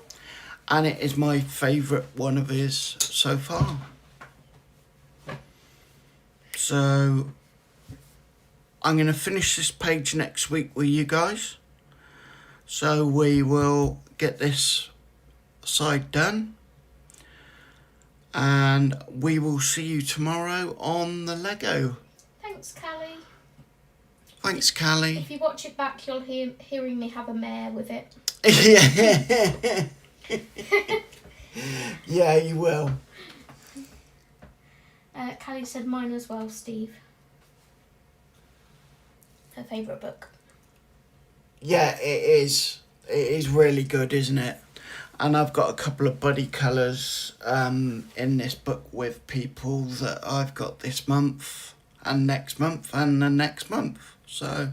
And it is my favourite one of his so far. So I'm going to finish this page next week with you guys. So we will get this side done. And we will see you tomorrow on the Lego. Thanks, Callie. Thanks, Callie. If you watch it back, you'll hearing me have a mare with it. Yeah. Yeah, you will. Callie said mine as well, Steve. Her favourite book. Yeah, it is. It is really good, isn't it? And I've got a couple of buddy colours in this book with people that I've got this month and next month and the next month. So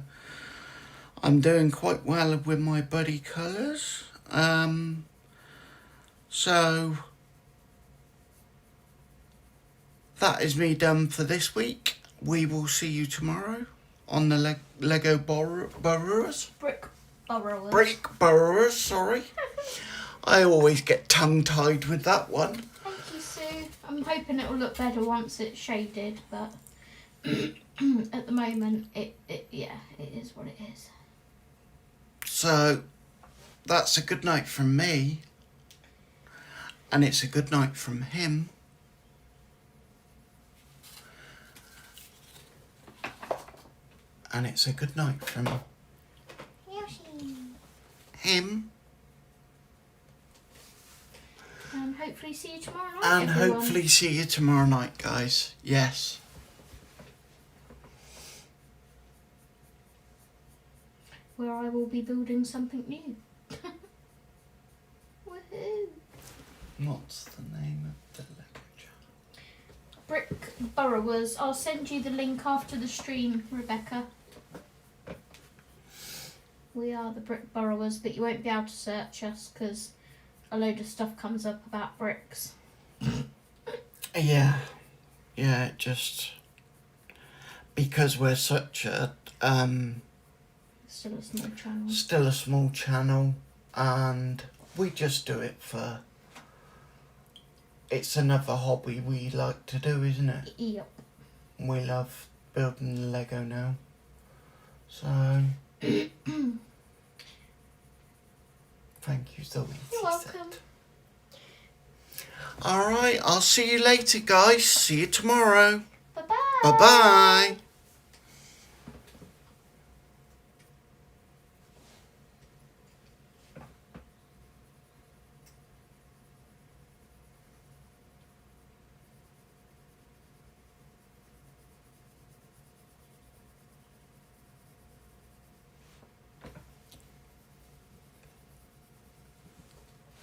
I'm doing quite well with my buddy colours. So that is me done for this week. We will see you tomorrow on the Lego Borrowers. Brick Borrowers. Brick Borrowers, sorry. I always get tongue-tied with that one. Thank you, Sue. I'm hoping it will look better once it's shaded, but at the moment, it is what it is. So that's a good night from me, and it's a good night from him. And it's a good night from Yoshi. him. And hopefully see you tomorrow night, And everyone. hopefully see you tomorrow night, guys. Yes. Where I will be building something new. Woohoo! What's the name of the Lego channel? Brick Borrowers. I'll send you the link after the stream, Rebecca. We are the Brick Borrowers, but you won't be able to search us because a load of stuff comes up about bricks. Yeah, just because we're such a Still a small channel. still a small channel, and we just do it for. It's another hobby we like to do, isn't it? Yep. We love building the Lego now. So, thank you, Zoe. You're welcome. Alright, I'll see you later, guys. See you tomorrow. Bye-bye. Bye-bye.